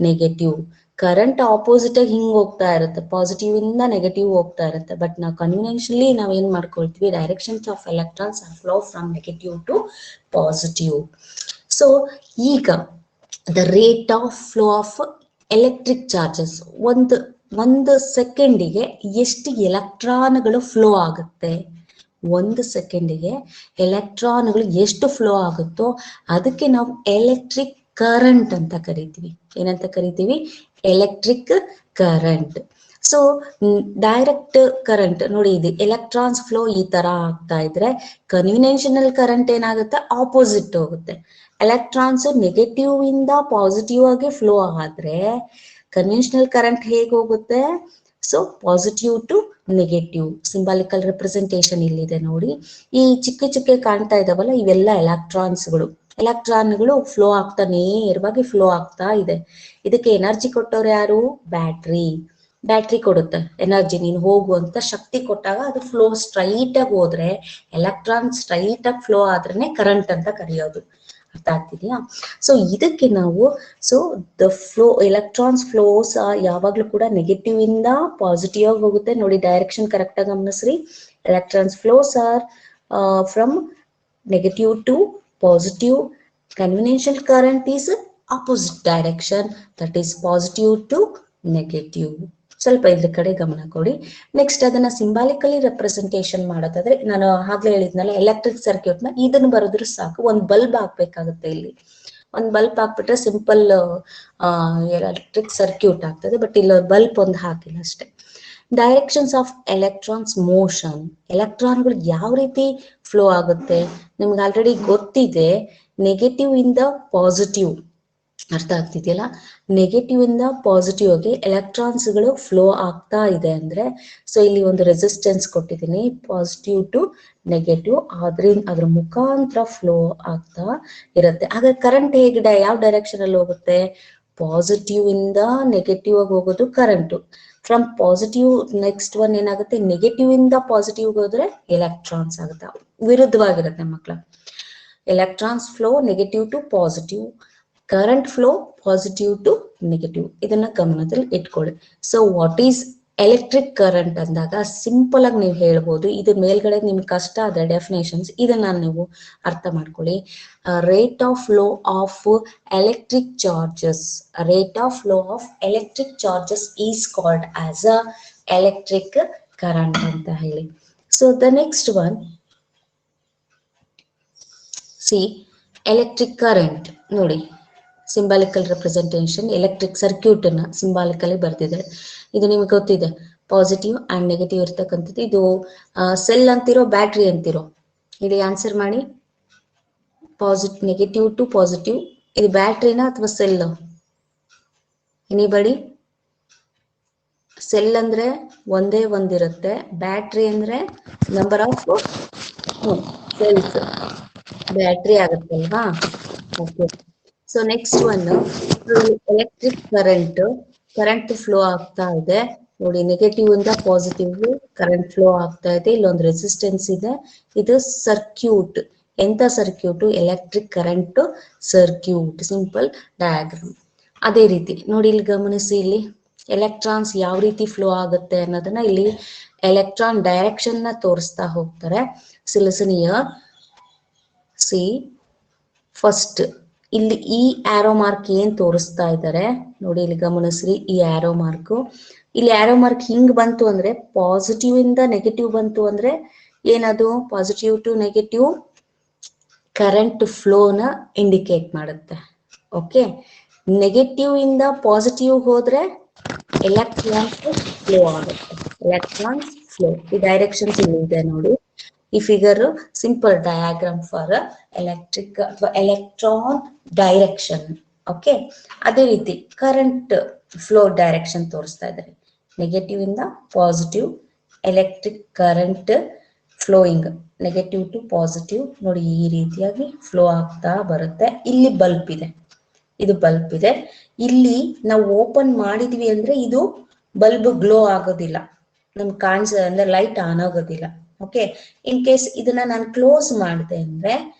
negative. Current opposite ಆಗಿ ಹಿಂಗ್ ಹೋಗ್ತಾ ಇರುತ್ತೆ, ಪಾಸಿಟಿವ್ ಇಂದ ನೆಗೆಟಿವ್ ಹೋಗ್ತಾ ಇರುತ್ತೆ. ಬಟ್ ನಾವು ಕನ್ವಿನೆನ್ಷನ್ಲಿ ನಾವ್ ಏನ್ ಮಾಡ್ಕೊಳ್ತೀವಿ, directions of electrons are flow from negative to positive. So ಈಗ the rate of flow of electric charges, ಒಂದು ಸೆಕೆಂಡಿಗೆ ಎಷ್ಟು ಎಲೆಕ್ಟ್ರಾನ್ಗಳು ಫ್ಲೋ ಆಗುತ್ತೆ, ಒಂದು ಸೆಕೆಂಡಿಗೆ ಎಲೆಕ್ಟ್ರಾನ್ಗಳು ಎಷ್ಟು ಫ್ಲೋ ಆಗುತ್ತೋ ಅದಕ್ಕೆ ನಾವು ಎಲೆಕ್ಟ್ರಿಕ್ ಕರೆಂಟ್ ಅಂತ ಕರಿತೀವಿ. ಏನಂತ ಕರಿತೀವಿ? Electric current. So direct current ನೋಡಿ, ಇದು ಎಲೆಕ್ಟ್ರಾನ್ಸ್ ಫ್ಲೋ ಈ ತರ ಆಗ್ತಾ ಇದ್ರೆ ಕನ್ವಿನೆನ್ಷನಲ್ ಕರೆಂಟ್ ಏನಾಗುತ್ತೆ, ಆಪೋಸಿಟ್ ಹೋಗುತ್ತೆ. ಎಲೆಕ್ಟ್ರಾನ್ಸ್ ನೆಗೆಟಿವ್ ಇಂದ ಪಾಸಿಟಿವ್ ಆಗಿ ಫ್ಲೋ ಆದ್ರೆ ಕನ್ವೆನ್ಷನಲ್ ಕರೆಂಟ್ ಹೇಗೆ ಹೋಗುತ್ತೆ? So positive to negative. Symbolical representation ಇಲ್ಲಿದೆ ನೋಡಿ. ಈ ಚಿಕ್ಕ ಚಿಕ್ಕ ಕಾಣ್ತಾ ಇದಾವಲ್ಲ, ಇವೆಲ್ಲ ಎಲೆಕ್ಟ್ರಾನ್ಗಳು ಫ್ಲೋ ಆಗ್ತಾ ನೇರವಾಗಿ ಫ್ಲೋ ಆಗ್ತಾ ಇದೆ. ಇದಕ್ಕೆ ಎನರ್ಜಿ ಕೊಟ್ಟವ್ರು ಯಾರು? ಬ್ಯಾಟ್ರಿ ಕೊಡುತ್ತೆ ಎನರ್ಜಿ. ನೀನು ಹೋಗುವಂತ ಶಕ್ತಿ ಕೊಟ್ಟಾಗ ಅದು ಫ್ಲೋ ಸ್ಟ್ರೈಟ್ ಆಗಿ ಹೋದ್ರೆ, ಎಲೆಕ್ಟ್ರಾನ್ ಸ್ಟ್ರೈಟ್ ಆಗಿ ಫ್ಲೋ ಆದ್ರೇನೆ ಕರೆಂಟ್ ಅಂತ ಕರೆಯೋದು. ಅರ್ಥ ಆಗ್ತಿದ್ಯಾ? ಸೊ ಇದಕ್ಕೆ ನಾವು ದ ಫ್ಲೋ ಎಲೆಕ್ಟ್ರಾನ್ಸ್ ಫ್ಲೋಸ್ ಯಾವಾಗ್ಲೂ ಕೂಡ ನೆಗೆಟಿವ್ ಇಂದ ಪಾಸಿಟಿವ್ ಆಗಿ ಹೋಗುತ್ತೆ. ನೋಡಿ ಡೈರೆಕ್ಷನ್ ಕರೆಕ್ಟ್ ಆಗಿ ಗಮನಿಸ್ರಿ. Electrons flows are from negative to positive. Conventional current is opposite direction, that is positive to negative. ಸ್ವಲ್ಪ ಇದ್ರ ಕಡೆ ಗಮನ ಕೊಡಿ. ನೆಕ್ಸ್ಟ್ ಅದನ್ನ ಸಿಂಬಾಲಿಕಲಿ ರೆಪ್ರೆಸೆಂಟೇಷನ್ ಮಾಡೋದಾದ್ರೆ, ನಾನು ಆಗ್ಲೇ ಹೇಳಿದ್ನಲ್ಲ ಎಲೆಕ್ಟ್ರಿಕ್ ಸರ್ಕ್ಯೂಟ್ ನ ಇದನ್ನ ಬರೋದ್ರ ಸಾಕು. ಒಂದ್ ಬಲ್ಬ್ ಹಾಕ್ಬೇಕಾಗುತ್ತೆ. ಇಲ್ಲಿ ಒಂದ್ ಬಲ್ಬ್ ಹಾಕ್ಬಿಟ್ರೆ ಸಿಂಪಲ್ ಎಲೆಕ್ಟ್ರಿಕ್ ಸರ್ಕ್ಯೂಟ್ ಆಗ್ತದೆ. ಬಟ್ ಇಲ್ಲಿ ಬಲ್ಬ್ ಒಂದು ಹಾಕಿಲ್ಲ ಅಷ್ಟೇ. ಡೈರೆಕ್ಷನ್ಸ್ ಆಫ್ ಎಲೆಕ್ಟ್ರಾನ್ಸ್ ಮೋಷನ್, ಎಲೆಕ್ಟ್ರಾನ್ಗಳು ಯಾವ ರೀತಿ ಫ್ಲೋ ಆಗುತ್ತೆ ನಿಮ್ಗೆ ಆಲ್ರೆಡಿ ಗೊತ್ತಿದೆ. ನೆಗೆಟಿವ್ ಇಂದ ಪಾಸಿಟಿವ್, ಅರ್ಥ ಆಗ್ತಿದೆಯಲ್ಲ? ನೆಗೆಟಿವ್ ಇಂದ ಪಾಸಿಟಿವ್ ಆಗಿ ಎಲೆಕ್ಟ್ರಾನ್ಸ್ಗಳು ಫ್ಲೋ ಆಗ್ತಾ ಇದೆ ಅಂದ್ರೆ, ಸೊ ಇಲ್ಲಿ ಒಂದು ರೆಸಿಸ್ಟೆನ್ಸ್ ಕೊಟ್ಟಿದ್ದೀನಿ, ಪಾಸಿಟಿವ್ ಟು ನೆಗೆಟಿವ್. ಅದ್ರ ಮುಖಾಂತರ ಫ್ಲೋ ಆಗ್ತಾ ಇರುತ್ತೆ. ಹಾಗಾದ್ರೆ ಕರೆಂಟ್ ಹೇಗೆ ಯಾವ ಡೈರೆಕ್ಷನ್ ಅಲ್ಲಿ ಹೋಗುತ್ತೆ? ಪಾಸಿಟಿವ್ ಇಂದ ನೆಗೆಟಿವ್ ಆಗಿ ಹೋಗೋದು current. From positive next one ಏನಾಗುತ್ತೆ? ನೆಗೆಟಿವ್ ಇಂದ ಪಾಸಿಟಿವ್ ಹೋದ್ರೆ ಎಲೆಕ್ಟ್ರಾನ್ಸ್ ಆಗುತ್ತೆ. ವಿರುದ್ಧವಾಗಿರುತ್ತೆ ಮಕ್ಕಳ. Electrons flow negative to positive, current flow positive to negative. ಇದನ್ನ ಗಮನದಲ್ಲಿ ಇಟ್ಕೊಳ್ಳಿ. So what is electric current ಅಂದಾಗ ಸಿಂಪಲ್ ಆಗಿ ನೀವು ಹೇಳ್ಬೋದು. ಇದು ಮೇಲ್ಗಡೆ ನಿಮ್ಗೆ ಕಷ್ಟ ಆದ್ರೆ ಡೆಫಿನೇಷನ್ಸ್ ಇದನ್ನ ನೀವು ಅರ್ಥ ಮಾಡ್ಕೊಳ್ಳಿ. Rate of flow of electric charges, rate of flow of electric charges is called as a electric current ಅಂತ ಹೇಳಿ. So the next one, C electric current ನೋಡಿ. ಸಿಂಬಾಲಿಕಲ್ ರೆಪ್ರೆಸೆಂಟೇಷನ್ ಎಲೆಕ್ಟ್ರಿಕ್ ಸರ್ಕ್ಯೂಟ್ ಅನ್ನ ಸಿಂಬಾಲಿಕಲಿ ಬರ್ತಿದೆ. ಇದು ನಿಮ್ಗೆ ಗೊತ್ತಿದೆ, ಪಾಸಿಟಿವ್ ಅಂಡ್ ನೆಗೆಟಿವ್ ಇರ್ತಕ್ಕಂಥದ್ದು. ಇದು ಸೆಲ್ ಅಂತಿರೋ ಬ್ಯಾಟ್ರಿ ಅಂತಿರೋ? ಇಲ್ಲಿ ಆನ್ಸರ್ ಮಾಡಿ. ನೆಗೆಟಿವ್ ಟು ಪಾಸಿಟಿವ್, ಇದು ಬ್ಯಾಟ್ರಿನ ಅಥವಾ ಸೆಲ್? ಎನಿಬಡಿ? ಸೆಲ್ ಅಂದ್ರೆ ಒಂದೇ ಒಂದಿರುತ್ತೆ, ಬ್ಯಾಟ್ರಿ ಅಂದ್ರೆ ನಂಬರ್ ಆಫ್ ಸೆಲ್ಸ್, ಬ್ಯಾಟ್ರಿ ಆಗುತ್ತಲ್ವಾ? Okay. So next one, electric current flow ಆಗ್ತಾ ಇದೆ ನೋಡಿ. ನೆಗೆಟಿವ್ ಇಂದ ಪಾಸಿಟಿವ್ ಕರೆಂಟ್ ಫ್ಲೋ ಆಗ್ತಾ ಇದೆ. ಇಲ್ಲೊಂದು ರೆಸಿಸ್ಟೆನ್ಸ್ ಇದೆ. ಇದು ಸರ್ಕ್ಯೂಟ್. ಎಂತ circuit? Electric current circuit. Simple diagram. ಅದೇ ರೀತಿ ನೋಡಿ, ಇಲ್ಲಿ ಗಮನಿಸಿ. ಇಲ್ಲಿ ಎಲೆಕ್ಟ್ರಾನ್ಸ್ ಯಾವ ರೀತಿ ಫ್ಲೋ ಆಗುತ್ತೆ ಅನ್ನೋದನ್ನ ಇಲ್ಲಿ ಎಲೆಕ್ಟ್ರಾನ್ ಡೈರೆಕ್ಷನ್ ನ ತೋರಿಸ್ತಾ ಹೋಗ್ತಾರೆ. Listen here. ಸಿ ಫಸ್ಟ್ ಇಲ್ಲಿ ಈ ಆರೋ ಮಾರ್ಕ್ ಏನ್ ತೋರಿಸ್ತಾ ಇದ್ದಾರೆ ನೋಡಿ, ಇಲ್ಲಿ ಗಮನಿಸ್ರಿ. ಈ ಆರೋ ಮಾರ್ಕ್, ಇಲ್ಲಿ ಆರೋ ಮಾರ್ಕ್ ಹಿಂಗ್ ಬಂತು ಅಂದ್ರೆ ಪಾಸಿಟಿವ್ ಇಂದ ನೆಗೆಟಿವ್ ಬಂತು ಅಂದ್ರೆ ಏನದು? ಪಾಸಿಟಿವ್ ಟು ನೆಗೆಟಿವ್ ಕರೆಂಟ್ ಫ್ಲೋನ ಇಂಡಿಕೇಟ್ ಮಾಡುತ್ತೆ. ಓಕೆ. ನೆಗೆಟಿವ್ ಇಂದ ಪಾಸಿಟಿವ್ ಹೋದ್ರೆ ಎಲೆಕ್ಟ್ರಾನ್ಸ್ ಫ್ಲೋ ಆಗುತ್ತೆ. Electrons flow. ಈ ಡೈರೆಕ್ಷನ್ಸ್ ಇಲ್ಲಿ ಇದೆ ನೋಡಿ. ಈ figure simple diagram for electric ಅಥವಾ ಎಲೆಕ್ಟ್ರಾನ್ ಡೈರೆಕ್ಷನ್. ಓಕೆ. ಅದೇ ರೀತಿ ಕರೆಂಟ್ ಫ್ಲೋ ಡೈರೆಕ್ಷನ್ ತೋರಿಸ್ತಾ ಇದ್ದಾರೆ. ನೆಗೆಟಿವ್ ಇಂದ positive electric current flowing, negative to positive ನೋಡಿ, ಈ ರೀತಿಯಾಗಿ ಫ್ಲೋ ಆಗ್ತಾ ಬರುತ್ತೆ. ಇಲ್ಲಿ ಬಲ್ಬ್ ಇದೆ, ಇದು ಬಲ್ಬ್ ಇದೆ. ಇಲ್ಲಿ ನಾವು ಓಪನ್ ಮಾಡಿದ್ವಿ ಅಂದ್ರೆ ಇದು ಬಲ್ಬ್ ಗ್ಲೋ ಆಗೋದಿಲ್ಲ, ನಮ್ಗೆ ಅಂದ್ರೆ ಲೈಟ್ ಆನ್ ಆಗೋದಿಲ್ಲ. ಓಕೆ, ಇನ್ ಕೇಸ್ ಇದನ್ನ ನಾನು ಕ್ಲೋಸ್ ಮಾಡಿದೆ ಅಂದ್ರೆ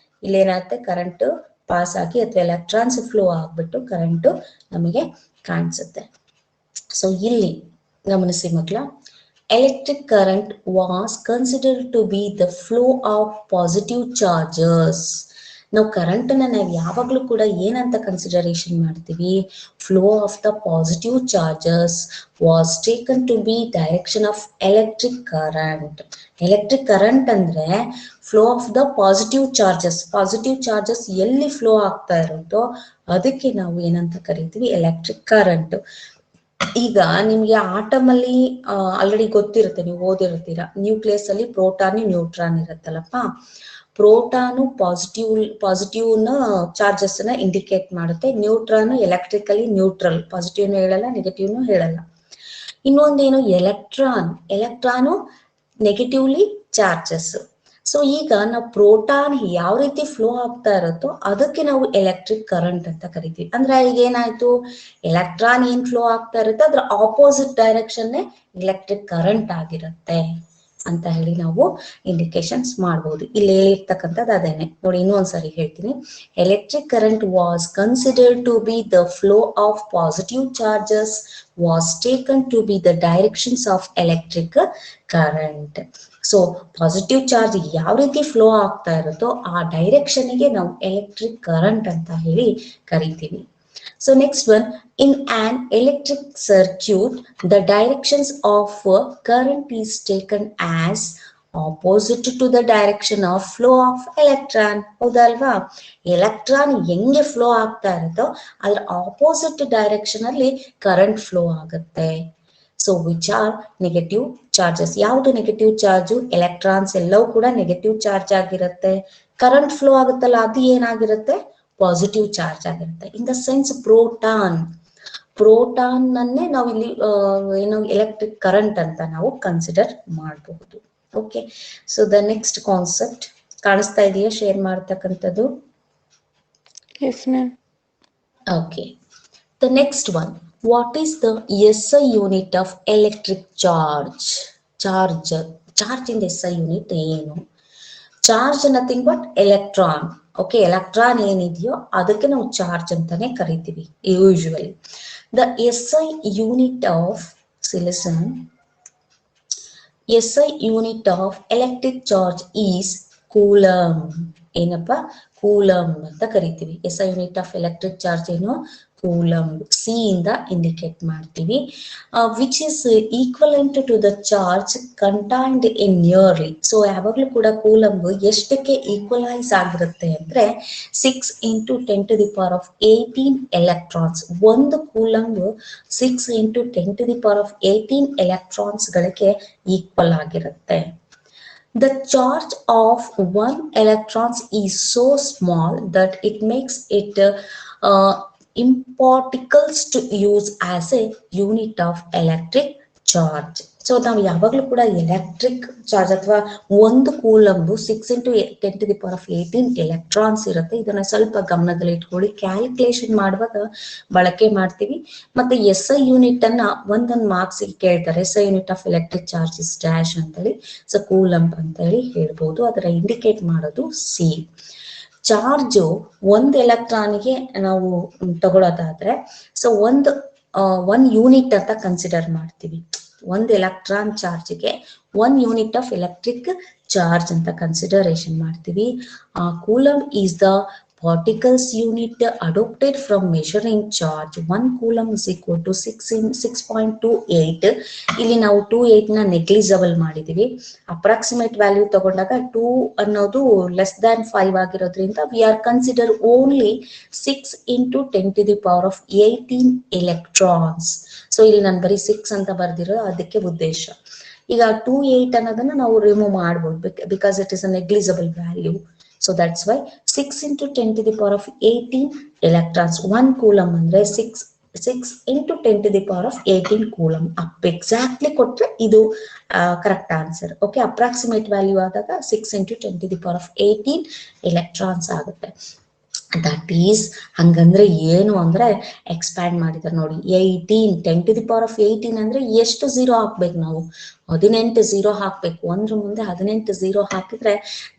ಇಲ್ಲೇನಾಗುತ್ತೆ, ಕರೆಂಟ್ ಪಾಸ್ ಆಗಿ ಅಥವಾ ಎಲೆಕ್ಟ್ರಾನ್ಸ್ ಫ್ಲೋ ಆಗ್ಬಿಟ್ಟು ಕರೆಂಟ್ ನಮಗೆ ಕಾಣಿಸುತ್ತೆ. ಸೊ ಇಲ್ಲಿ ಗಮನಿಸಿ ಮಕ್ಕಳ, electric current was considered to be the flow of positive charges. ನಾವು ಕರೆಂಟ್ ಅನ್ನ ನಾವು ಯಾವಾಗ್ಲೂ ಕೂಡ ಏನಂತ ಕನ್ಸಿಡರೇಷನ್ ಮಾಡ್ತೀವಿ, flow of the positive charges was taken to be direction of electric current. Electric current ಅಂದ್ರೆ flow of the positive charges ಎಲ್ಲಿ flow ಆಗ್ತಾ ಇರುತ್ತೋ ಅದಕ್ಕೆ ನಾವು ಏನಂತ ಕರಿತೀವಿ, ಎಲೆಕ್ಟ್ರಿಕ್ ಕರೆಂಟ್. ಈಗ ನಿಮ್ಗೆ ಆಟಮ್ ಅಲ್ಲಿ ಆಲ್ರೆಡಿ ಗೊತ್ತಿರುತ್ತೆ, ನೀವು ಓದಿರ್ತೀರಾ, ನ್ಯೂಕ್ಲಿಯಸ್ ಅಲ್ಲಿ ಪ್ರೋಟಾನ್ ನ್ಯೂಟ್ರಾನ್ ಇರುತ್ತಲ್ಲಪ್ಪ. ಪ್ರೋಟಾನು ಪಾಸಿಟಿವ್ ಚಾರ್ಜಸ್ ನ ಇಂಡಿಕೇಟ್ ಮಾಡುತ್ತೆ, ನ್ಯೂಟ್ರಾನ್ ಎಲೆಕ್ಟ್ರಿಕಲಿ ನ್ಯೂಟ್ರಲ್, ಪಾಸಿಟಿವ್ನು ಹೇಳಲ್ಲ ನೆಗೆಟಿವ್ನು ಹೇಳಲ್ಲ. ಇನ್ನೊಂದೇನು, ಎಲೆಕ್ಟ್ರಾನು ನೆಗೆಟಿವ್ಲಿ ಚಾರ್ಜಸ್. ಸೊ ಈಗ ನಾವು ಪ್ರೋಟಾನ್ ಯಾವ ರೀತಿ ಫ್ಲೋ ಆಗ್ತಾ ಇರುತ್ತೋ ಅದಕ್ಕೆ ನಾವು ಎಲೆಕ್ಟ್ರಿಕ್ ಕರೆಂಟ್ ಅಂತ ಕರಿತೀವಿ. ಅಂದ್ರೆ ಈಗ ಏನಾಯ್ತು, ಎಲೆಕ್ಟ್ರಾನ್ ಏನ್ ಫ್ಲೋ ಆಗ್ತಾ ಇರುತ್ತೆ ಅದ್ರ ಆಪೋಸಿಟ್ ಡೈರೆಕ್ಷನ್ ಎಲೆಕ್ಟ್ರಿಕ್ ಕರೆಂಟ್ ಆಗಿರುತ್ತೆ ಅಂತ ಹೇಳಿ ನಾವು ಇಂಡಿಕೇಶನ್ಸ್ ಮಾಡಬಹುದು. ಇಲ್ಲಿ ಹೇಳಿರ್ತಕ್ಕಂಥದ್ದು ಅದೇನೆ ನೋಡಿ, ಇನ್ನೊಂದ್ಸರಿ ಹೇಳ್ತೀನಿ. Electric current was considered to be the flow of positive charges was taken to be the directions of electric current. So positive charge ಯಾವ ರೀತಿ ಫ್ಲೋ ಆಗ್ತಾ ಇರುತ್ತೋ ಆ ಡೈರೆಕ್ಷನ್ಗೆ ನಾವು ಎಲೆಕ್ಟ್ರಿಕ್ ಕರೆಂಟ್ ಅಂತ ಹೇಳಿ ಕರಿತೀವಿ. So next one, in an electric circuit, the directions of current is taken as opposite to the direction of flow of electron. ಹೌದಲ್ವಾ, ಎಲೆಕ್ಟ್ರಾನ್ ಹೆಂಗೆ ಫ್ಲೋ ಆಗ್ತಾ ಇರುತ್ತೋ ಅದ್ರ ಆಪೋಸಿಟ್ ಡೈರೆಕ್ಷನ್ ಅಲ್ಲಿ ಕರೆಂಟ್ ಫ್ಲೋ ಆಗುತ್ತೆ. So which are negative charges. ಯಾವುದು negative charge, electrons ಎಲ್ಲವೂ ಕೂಡ ನೆಗೆಟಿವ್ ಚಾರ್ಜ್ ಆಗಿರುತ್ತೆ. ಕರೆಂಟ್ ಫ್ಲೋ ಆಗುತ್ತಲ್ಲ ಅದು ಏನಾಗಿರುತ್ತೆ, ಪಾಸಿಟಿವ್ ಚಾರ್ಜ್ ಆಗಿರುತ್ತೆ. ಇನ್ ದ ಸೆನ್ಸ್ ಪ್ರೋಟಾನ್ ಅನ್ನೇ ನಾವು ಇಲ್ಲಿ ಏನು ಎಲೆಕ್ಟ್ರಿಕ್ ಕರೆಂಟ್ ಅಂತ ನಾವು ಕನ್ಸಿಡರ್ ಮಾಡಬಹುದು. Okay, so the next concept ಕಾಣಿಸ್ತಾ ಇದೆಯಾ ಶೇರ್ ಮಾಡ್ತಕ್ಕಂಥದ್ದು? Yes, ma'am. Okay, the next one, what is the SI unit of electric charge? Charge in the SI unit ಏನು? Charge nothing but electron. Okay, electron ಏನಿದೆಯೋ ಅದಕ್ಕೆ ನಾವು charge ಅಂತಾನೆ ಕರಿತೀವಿ usually. The SI unit of ಸಿಲಿಸನ್, SI unit of electric charge is coulomb. ಏನಪ್ಪ, coulomb ಅಂತ ಕರಿತೀವಿ. SI unit of electric charge ಏನು, ಕೂಲಮ್. ಸಿ ಇಂದ ಇಂಡಿಕೇಟ್ ಮಾಡ್ತೀವಿ. Which is equivalent to the charge contained in nearly. So ಯಾವಾಗ್ಲೂ ಕೂಡ coulomb ಎಷ್ಟಕ್ಕೆ ಈಕ್ವಲೈಸ್ ಆಗಿರುತ್ತೆ ಅಂದ್ರೆ 6 × 10⁻18 ಎಲೆಕ್ಟ್ರಾನ್ಸ್. ಒಂದು ಕೂಲಂಬ್ 6 × 10⁻18 ಎಲೆಕ್ಟ್ರಾನ್ಸ್ ಗಳಿಗೆ ಈಕ್ವಲ್ ಆಗಿರುತ್ತೆ. The charge of one electron is so small that it makes it imparticles to use as a unit of electric charge. So ನಾವು ಯಾವಾಗಲೂ ಕೂಡ ಎಲೆಕ್ಟ್ರಿಕ್ ಚಾರ್ಜ್ ಅಥವಾ ಒಂದು ಕೂಲಂಬ್ 6 × 10⁻18 ಎಲೆಕ್ಟ್ರಾನ್ಸ್ ಇರುತ್ತೆ. ಇದನ್ನ ಸ್ವಲ್ಪ ಗಮನದಲ್ಲಿ ಇಟ್ಕೊಳ್ಳಿ, ಕ್ಯಾಲ್ಕುಲೇಷನ್ ಮಾಡುವಾಗ ಬಳಕೆ ಮಾಡ್ತೀವಿ. ಮತ್ತೆ SI ಯೂನಿಟ್ ಅನ್ನ ಒಂದೊಂದು ಮಾರ್ಕ್ಸ್ ಕೇಳ್ತಾರೆ. SI unit of electric charge is dash ಅಂತ ಹೇಳಿ, ಸೊ ಕೂಲಂಬ್ ಅಂತ ಹೇಳಿ ಹೇಳ್ಬೋದು. ಅದರ ಇಂಡಿಕೇಟ್ ಮಾಡೋದು ಸಿ. ಚಾರ್ಜು ಒಂದು ಎಲೆಕ್ಟ್ರಾನ್ಗೆ ನಾವು ತಗೊಳ್ಳೋದಾದ್ರೆ ಸೊ ಒನ್ ಯೂನಿಟ್ ಅಂತ ಕನ್ಸಿಡರ್ ಮಾಡ್ತೀವಿ. ಒಂದು ಎಲೆಕ್ಟ್ರಾನ್ ಚಾರ್ಜ್ಗೆ 1 ಯೂನಿಟ್ ಆಫ್ ಎಲೆಕ್ಟ್ರಿಕ್ ಚಾರ್ಜ್ ಅಂತ ಕನ್ಸಿಡರೇಷನ್ ಮಾಡ್ತೀವಿ. Coulomb is the particles unit adopted from measuring charge. 1 coulomb is equal to 6.28. ಇಲ್ಲಿ ನಾವು 28 ನ ನೆಗ್ಲಿಜಿಬಲ್ ಮಾಡಿದೀವಿ. ಅಪ್ರಾಕ್ಸಿಮೇಟ್ ವ್ಯಾಲ್ಯೂ ತಗೊಂಡಾಗ 2 ಅನ್ನೋದು ಲೆಸ್ ದ್ಯಾನ್ 5 ಆಗಿರೋದ್ರಿಂದ we are consider only 6 × 10⁻18 electrons. So ಇಲ್ಲಿ ನಾನು ಬರೀ 6 ಅಂತ ಬರ್ದಿರೋ ಅದಕ್ಕೆ ಉದ್ದೇಶ. ಈಗ 28 ಅನ್ನೋದನ್ನ ನಾವು ರಿಮೂವ್ ಮಾಡ್ಬೋದು because it is a negligible value. So that's why 6 × 10⁻18 electrons. 1 coulomb ಅಂದ್ರೆ 6 × 10⁻18 coulomb. ಅಪ್ ಎಕ್ಸಾಕ್ಟ್ಲಿ ಕೊಟ್ರೆ ಇದು correct answer. Okay, approximate value ಆದಾಗ 6 × 10⁻18 ಎಲೆಕ್ಟ್ರಾನ್ಸ್ ಆಗುತ್ತೆ. ದಟ್ ಈಸ್ ಹಂಗಂದ್ರೆ ಏನು ಅಂದ್ರೆ ಎಕ್ಸ್ಪ್ಯಾಂಡ್ ಮಾಡಿದಾರೆ ನೋಡಿ. 18 10⁻18 ಅಂದ್ರೆ ಎಷ್ಟು ಝೀರೋ ಹಾಕ್ಬೇಕು ನಾವು? 18 ಝೀರೋ ಹಾಕ್ಬೇಕು. ಒಂದ್ರ ಮುಂದೆ 18 ಝೀರೋ ಹಾಕಿದ್ರೆ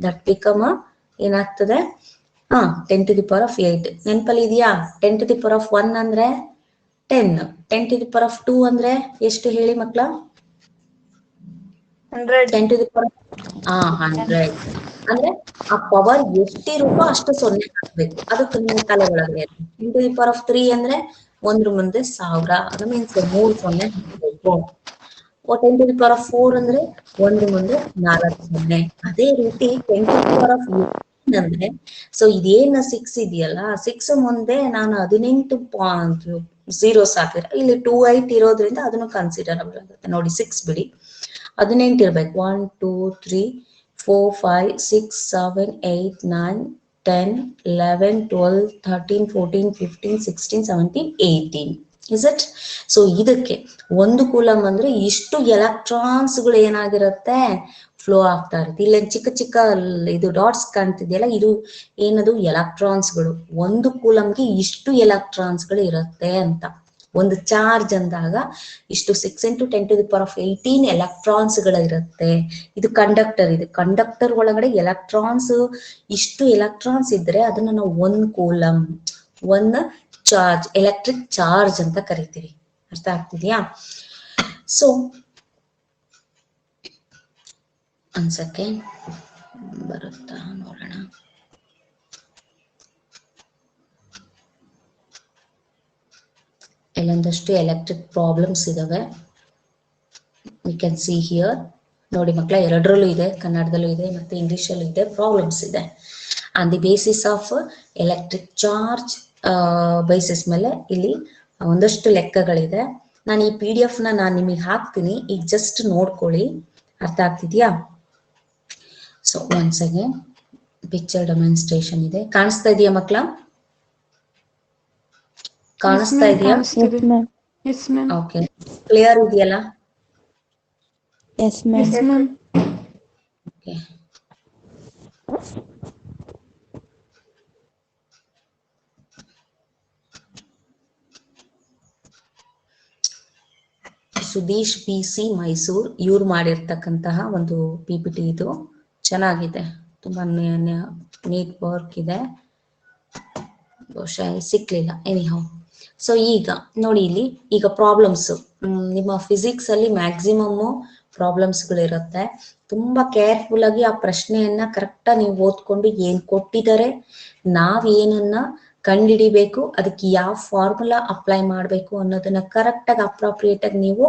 ದಟ್ ಬಿಕಮ್ ಏನಾಗ್ತದೆ? 10⁸. ನೆನಪಲ್ಲಿ ಇದೆಯಾ? 10⁻1 ಅಂದ್ರೆ 10. 10⁻2 ಅಂದ್ರೆ ಎಷ್ಟು ಹೇಳಿ ಮಕ್ಳ? 10⁻100. ಅಂದ್ರೆ ಆ ಪವರ್ ಎಷ್ಟಿರುತ್ತೋ ಅಷ್ಟು ಸೊನ್ನೆ ಹಾಕ್ಬೇಕು. ಅದಕ್ಕೆ ನೀವು ತಲೆ ಒಳಗೆ 10⁻3 ಅಂದ್ರೆ ಒಂದ್ರ ಮುಂದೆ 1000, ಅದು ಮೀನ್ಸ್ 3 ಸೊನ್ನೆ ಹಾಕ್ಬೇಕು. 10⁻4 ಅಂದ್ರೆ ಒಂದ್ರ ಮುಂದೆ 4 ಸೊನ್ನೆ. ಅದೇ ರೀತಿ 10⁻18 ಅಂದ್ರೆ ಸೊ ಇದೇನ 6 ಇದೆಯಲ್ಲ, 6 ಮುಂದೆ ನಾನು 18 zeros ಹಾಕಿದ್ರೆ ಇಲ್ಲಿ 28 ಇರೋದ್ರಿಂದ ಅದನ್ನು ಕನ್ಸಿಡರಬಲ್ ಆಗುತ್ತೆ ನೋಡಿ. 6 ಬಿಡಿ, 18 ಇರ್ಬೇಕು. 1 2 3 4 5 6 7 8 9 10 11 12 13 14 15 16 17 18. Is it? ಸೊ ಇದಕ್ಕೆ ಒಂದು ಕೂಲಮ್ ಅಂದ್ರೆ ಇಷ್ಟು ಎಲೆಕ್ಟ್ರಾನ್ಸ್ಗಳು ಏನಾಗಿರುತ್ತೆ? ಫ್ಲೋ ಆಗ್ತಾ ಇರುತ್ತೆ. ಇಲ್ಲಿ ಚಿಕ್ಕ ಚಿಕ್ಕ ಇದು ಡಾಟ್ಸ್ ಕಾಣ್ತಿದೆಯಲ್ಲ, ಇದು ಏನದು? ಎಲೆಕ್ಟ್ರಾನ್ಸ್ಗಳು. ಒಂದು ಕೂಲಮ್ಗೆ ಇಷ್ಟು ಎಲೆಕ್ಟ್ರಾನ್ಸ್ಗಳು ಇರುತ್ತೆ ಅಂತ. ಒಂದು ಚಾರ್ಜ್ ಅಂದಾಗ ಇಷ್ಟು 6 × 10⁻18 ಎಲೆಕ್ಟ್ರಾನ್ಸ್ಗಳು ಇರುತ್ತೆ. ಇದು ಕಂಡಕ್ಟರ್. ಇದು ಕಂಡಕ್ಟರ್ ಒಳಗಡೆ ಎಲೆಕ್ಟ್ರಾನ್ಸ್, ಇಷ್ಟು ಎಲೆಕ್ಟ್ರಾನ್ಸ್ ಇದ್ರೆ ಅದನ್ನ ನಾವು ಒಂದು ಕೂಲಮ್, ಒಂದು ಚಾರ್ಜ್, ಎಲೆಕ್ಟ್ರಿಕ್ ಚಾರ್ಜ್ ಅಂತ ಕರಿತೀವಿ. ಅರ್ಥ ಆಗ್ತಿದ್ಯಾ? ಸೊ ಒಂದ್ ಸೆಕೆಂಡ್ ಬರುತ್ತಾ ನೋಡೋಣ. ಇಲ್ಲೊಂದಷ್ಟು ಎಲೆಕ್ಟ್ರಿಕ್ ಪ್ರಾಬ್ಲಮ್ಸ್ ಇದಾವೆ. We can see here. ನೋಡಿ ಮಕ್ಕಳ, ಎರಡರಲ್ಲೂ ಇದೆ, ಕನ್ನಡದಲ್ಲೂ ಇದೆ ಮತ್ತೆ ಇಂಗ್ಲಿಷಲ್ಲೂ ಇದೆ. ಪ್ರಾಬ್ಲಮ್ಸ್ ಇದೆ. On the basis of electric charge basis ಮೇಲೆ ಇಲ್ಲಿ ಒಂದಷ್ಟು ಲೆಕ್ಕಗಳಿದೆ. ನಾನು ಈ PDF ನ ನಾನು ನಿಮಗೆ ಹಾಕ್ತೀನಿ, ಈಗ ಜಸ್ಟ್ ನೋಡ್ಕೊಳ್ಳಿ. ಅರ್ಥ ಆಗ್ತಿದ್ಯಾ? So once again picture demonstration ಇದೆ. ಕಾಣಿಸ್ತಾ ಇದೆಯಾ ಮಕ್ಕಳ? ಕಾಣಿಸ್ತಾ ಇದೆಯಾ? ಓಕೆ, ಕ್ಲಿಯರ್ ಇದೆಯಲ್ಲ? Yes, ma'am. Okay, Sudheesh PC Mysore ಇವ್ರು ಮಾಡಿರ್ತಕ್ಕಂತಹ ಒಂದು PPT ಇದು. ಚೆನ್ನಾಗಿದೆ, ತುಂಬಾ ನೀಟ್ ವರ್ಕ್ ಇದೆ. ಬಹುಶಃ ಸಿಕ್ಲಿಲ್ಲ. ಎನಿಹೌ, ಸೊ ಈಗ ನೋಡಿ ಇಲ್ಲಿ, ಈಗ ಪ್ರಾಬ್ಲಮ್ಸ್ ನಿಮ್ಮ ಫಿಸಿಕ್ಸ್ ಅಲ್ಲಿ ಮ್ಯಾಕ್ಸಿಮಮ್ ಪ್ರಾಬ್ಲಮ್ಸ್ಗಳಿರುತ್ತೆ. ತುಂಬಾ ಕೇರ್ಫುಲ್ ಆಗಿ ಆ ಪ್ರಶ್ನೆಯನ್ನ ಕರೆಕ್ಟ್ ನೀವು ಓದ್ಕೊಂಡು ಏನ್ ಕೊಟ್ಟಿದ್ದಾರೆ, ನಾವ್ ಏನನ್ನ ಕಂಡುಹಿಡಿಬೇಕು, ಅದಕ್ಕೆ ಯಾವ ಫಾರ್ಮುಲಾ ಅಪ್ಲೈ ಮಾಡಬೇಕು ಅನ್ನೋದನ್ನ ಕರೆಕ್ಟ್ ಆಗಿ ಅಪ್ರಾಪ್ರಿಯೇಟ್ ಆಗಿ ನೀವು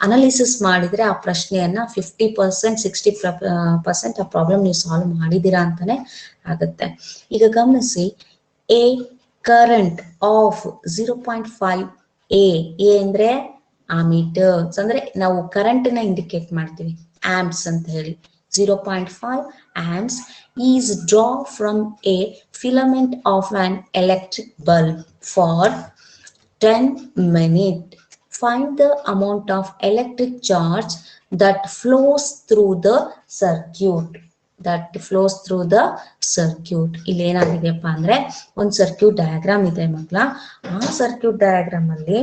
ಅನಾಲಿಸಿಸ್ ಮಾಡಿದ್ರೆ ಆ ಪ್ರಶ್ನೆಯನ್ನ 50% 60% ಆ ಪ್ರಾಬ್ಲಮ್ ನೀವು ಸಾಲ್ವ್ ಮಾಡಿದೀರಾ ಅಂತಾನೆ ಆಗುತ್ತೆ. ಈಗ ಗಮನಿಸಿ, ಎ ಕರೆಂಟ್ ಆಫ್ 0.5 ಎ ಅಂದ್ರೆ ಆಮೀಟರ್ಸ್, ಅಂದ್ರೆ ನಾವು ಕರೆಂಟ್ ನ ಇಂಡಿಕೇಟ್ ಮಾಡ್ತೀವಿ ಆಂಪ್ಸ್ ಅಂತ ಹೇಳಿ. 0.5 amps is drawn from a filament of an electric bulb for 10 minutes. Find the amount of electric charge that flows through the circuit. ಇಲ್ಲಿ ಏನಾಗಿದೆಯಪ್ಪ ಅಂದ್ರೆ ಒಂದು ಸರ್ಕ್ಯೂಟ್ ಡಯಾಗ್ರಾಮ್ ಇದೆ ಮಕ್ಕಳ. ಆ ಸರ್ಕ್ಯೂಟ್ ಡಯಾಗ್ರಾಮ್ ಅಲ್ಲಿ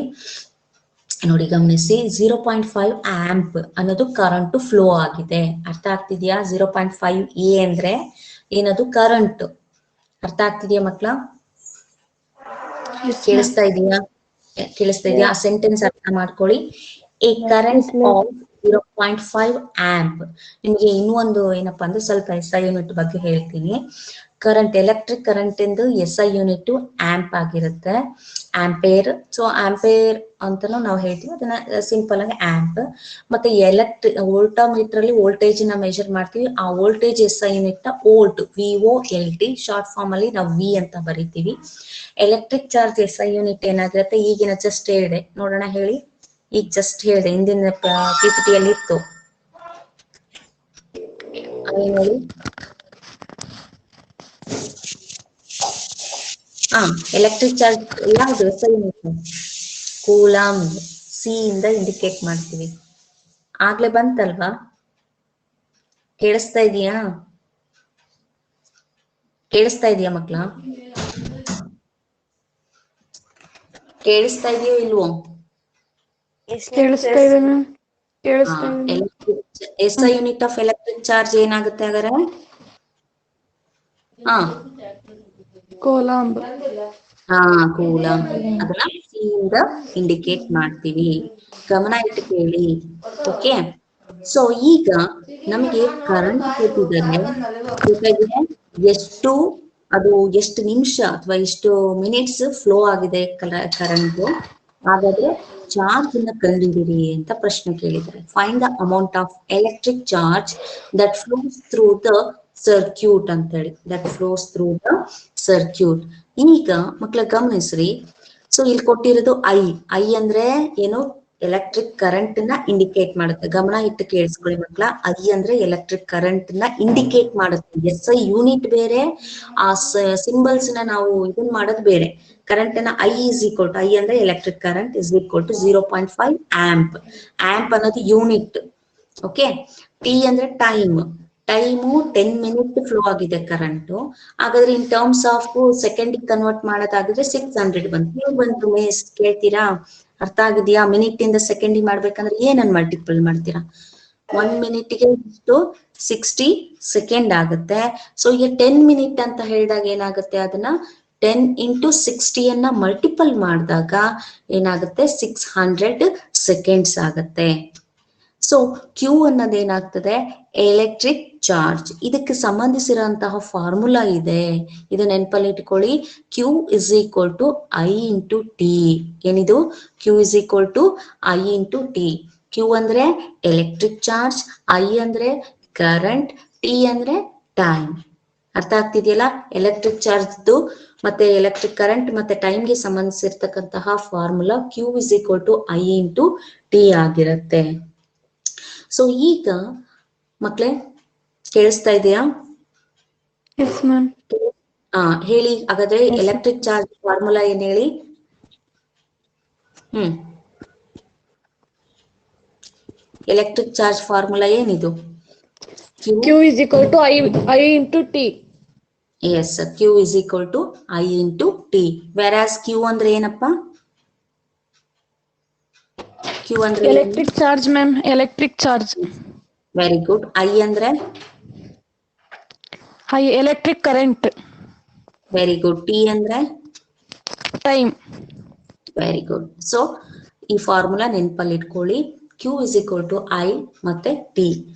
ನೋಡಿ ಗಮನಿಸಿ, 0.5 ಆಂಪ್ ಅನ್ನೋದು ಕರೆಂಟ್ ಫ್ಲೋ ಆಗಿದೆ. ಅರ್ಥ ಆಗ್ತಿದ್ಯಾ? 0.5 ಎ ಅಂದ್ರೆ ಏನದು? ಕರೆಂಟ್. ಅರ್ಥ ಆಗ್ತಿದ್ಯಾ ಮಕ್ಕಳ? ಕೇಳಿಸ್ತಾ ಇದೆಯಾ? ಆ ಸೆಂಟೆನ್ಸ್ ಅರ್ಥ ಮಾಡ್ಕೊಳ್ಳಿ. A current off 0.5 amp. ನಿಮ್ಗೆ ಇನ್ನೂ ಒಂದು ಏನಪ್ಪಾ ಅಂದ್ರೆ ಸ್ವಲ್ಪ SI ಯೂನಿಟ್ ಬಗ್ಗೆ ಹೇಳ್ತೀನಿ. ಕರೆಂಟ್, ಎಲೆಕ್ಟ್ರಿಕ್ ಕರೆಂಟ್ ಇಂದು SI ಯೂನಿಟ್ ಆಂಪ್ ಆಗಿರುತ್ತೆ, ಆಂಪೇರ್. ಸೊ ಆಂಪೇರ್ ಅಂತಾನು ನಾವು ಹೇಳ್ತೀವಿ, ಅದನ್ನ ಸಿಂಪಲ್ ಆಗಿ ಆಂಪ್. ಮತ್ತೆ ವೋಲ್ಟಾಮೀಟರ್ ಅಲ್ಲಿ ವೋಲ್ಟೇಜ್ ನ ಮೆಜರ್ ಮಾಡ್ತೀವಿ. ಆ ವೋಲ್ಟೇಜ್ SI ಯೂನಿಟ್ ನ ವೋಲ್ಟ್, VOLT ಶಾರ್ಟ್ ಫಾರ್ಮ್ ಅಲ್ಲಿ ನಾವು V ಅಂತ ಬರಿತೀವಿ. ಎಲೆಕ್ಟ್ರಿಕ್ ಚಾರ್ಜ್ SI ಯೂನಿಟ್ ಏನಾಗಿರುತ್ತೆ? ಈಗಿನ ಜಸ್ಟ್ ಹೇಳಿದೆ, ನೋಡೋಣ ಹೇಳಿ. ಈಗ ಜಸ್ಟ್ ಹೇಳಿದೆ, ಹಿಂದಿನ PPT ಅಲ್ಲಿ ಇತ್ತು ನೋಡಿ. ಎಲೆಕ್ಟ್ರಿಕ್ ಚಾರ್ಜ್ ಯಾವುದು? SI unit coulomb. C ಇಂದ ಇಂಡಿಕೇಟ್ ಮಾಡ್ತೀವಿ. ಆಗ್ಲೇ ಬಂತಲ್ವಾ? ಕೇಳಿಸ್ತಾ ಇದೆಯಾ ಮಕ್ಕಳ? ಕೇಳಿಸ್ತಾ ಇದೆಯೋ ಇಲ್ವೋ? ಕೇಳಿಸ್ತಾ ಇದೆ ಮ್ಯಾಮ್. ಕೇಳಿಸ್ತಾ ಇದೆ. SI unit of electric charge ಏನಾಗುತ್ತೆ ಹಾಗಾದ್ರೆ? ಹಾ ಕೂಲಂಬ್. ಕೂಲಂಬ್. ಅದನ್ನ C ಇಂದ ಇಂಡಿಕೇಟ್ ಮಾಡ್ತೀವಿ. ಗಮನ ಇಟ್ಟು ಕೇಳಿ. ಓಕೆ. ಸೊ ಈಗ ನಮಗೆ ಕರೆಂಟ್ ಕೊಟ್ಟಿದ್ದಾರೆ, ಜೊತೆಗೆ ಎಷ್ಟು ನಿಮಿಷ ಅಥವಾ ಎಷ್ಟು ಮಿನಿಟ್ಸ್ ಫ್ಲೋ ಆಗಿದೆ ಕರೆಂಟ್. ಹಾಗಾದ್ರೆ ಚಾರ್ಜ್ ಅನ್ನ ಕಂಡುಹಿಡಿಯಿರಿ ಅಂತ ಪ್ರಶ್ನೆ ಕೇಳಿದ್ದಾರೆ. Find the amount of electric charge that flows through the circuit ಅಂತ ಹೇಳಿ. That flows through the circuit. ಈಗ ಮಕ್ಕಳ ಗಮನಿಸ್ರಿ. ಸೊ ಇಲ್ಲಿ ಕೊಟ್ಟಿರೋದು ಐ ಅಂದ್ರೆ ಏನು? ಎಲೆಕ್ಟ್ರಿಕ್ ಕರೆಂಟ್ ನ ಇಂಡಿಕೇಟ್ ಮಾಡುತ್ತೆ. ಗಮನ ಇಟ್ಟು ಕೇಳಿಸ್ಕೊಳ್ಳಿ ಮಕ್ಕಳ. ಐ ಅಂದ್ರೆ ಎಲೆಕ್ಟ್ರಿಕ್ ಕರೆಂಟ್ ನ ಇಂಡಿಕೇಟ್ ಮಾಡುತ್ತೆ. SI ಯೂನಿಟ್ ಬೇರೆ, ಆ ಸಿಂಬಲ್ಸ್ ನ ನಾವು ಇದನ್ ಮಾಡೋದು ಬೇರೆ. ಕರೆಂಟ್ ನ ಐ ಅಂದ್ರೆ electric current is equal to 0.5 amp. Amp ಅನ್ನೋದು ಯೂನಿಟ್. ಓಕೆ. ಟಿ ಅಂದ್ರೆ ಟೈಮು 10 ಮಿನಿಟ್ ಫ್ಲೋ ಆಗಿದೆ ಕರೆಂಟ್. ಹಾಗಾದ್ರೆ in terms of second convert ಮಾಡೋದಾಗಿದ್ರೆ 600 ಬಂತು. ನೀವು ಬಂತು ಮಿಸ್ ಕೇಳ್ತೀರಾ? ಅರ್ಥ ಆಗಿದ್ಯಾ? ಮಿನಿಟ್ ಇಂದ ಸೆಕೆಂಡ್ ಮಾಡ್ಬೇಕಂದ್ರೆ ಏನನ್ನ ಮಲ್ಟಿಪಲ್ ಮಾಡ್ತೀರಾ? 1 ಮಿನಿಟ್ಗೆ 60 ಸೆಕೆಂಡ್ ಆಗುತ್ತೆ. ಸೊ ಈಗ 10 ಮಿನಿಟ್ ಅಂತ ಹೇಳಿದಾಗ ಏನಾಗುತ್ತೆ? ಅದನ್ನ 10 into 60 ಅನ್ನ ಮಲ್ಟಿಪಲ್ ಮಾಡಿದಾಗ ಏನಾಗುತ್ತೆ? 600 ಸೆಕೆಂಡ್ಸ್ ಆಗುತ್ತೆ. ಸೊ ಕ್ಯೂ ಅನ್ನೋದೇನಾಗ್ತದೆ? Electric charge. ಇದಕ್ಕೆ ಸಂಬಂಧಿಸಿರುವಂತಹ ಫಾರ್ಮುಲಾ ಇದೆ, ಇದು ನೆನಪಲ್ಲಿ ಇಟ್ಕೊಳ್ಳಿ. Q is equal to I into T. ಏನಿದು? Q is equal to I into T. Q ಅಂದ್ರೆ ಎಲೆಕ್ಟ್ರಿಕ್ ಚಾರ್ಜ್, ಐ ಅಂದ್ರೆ ಕರೆಂಟ್, ಟಿ ಅಂದ್ರೆ ಟೈಮ್. ಅರ್ಥ ಆಗ್ತಿದೆಯಲ್ಲ? ಎಲೆಕ್ಟ್ರಿಕ್ ಚಾರ್ಜ್ದು ಮತ್ತೆ ಎಲೆಕ್ಟ್ರಿಕ್ ಕರೆಂಟ್ ಮತ್ತೆ ಟೈಮ್ಗೆ ಸಂಬಂಧಿಸಿರ್ತಕ್ಕಂತಹ formula Q is equal to I into T ಆಗಿರುತ್ತೆ. ಸೊ ಈಗ ಮಕ್ಕಳೇ ಕೇಳಿಸ್ತಾ ಇದೆಯಾ? Yes ma'am. ಹೇಳಿ ಹಾಗಾದ್ರೆ. ಎಲೆಕ್ಟ್ರಿಕ್ ಚಾರ್ಜ್ ಫಾರ್ಮುಲಾ ಏನ್ ಹೇಳಿ? ಎಲೆಕ್ಟ್ರಿಕ್ ಚಾರ್ಜ್ ಫಾರ್ಮುಲಾ ಏನಿದು? Q is equal to I into T. Yes, Q is equal to I into T. Whereas Q ಅಂದ್ರೆ ಏನಪ್ಪ? Q ಅಂದ್ರೆ electric charge ma'am. Electric charge. Very good. I ಅಂದ್ರೆ electric current. Very good. T ಅಂದ್ರೆ time. Very good. So ಈ formula ನೆನಪಲ್ಲಿ ಇಟ್ಕೊಳ್ಳಿ. Q is equal to I ಮತ್ತೆ T.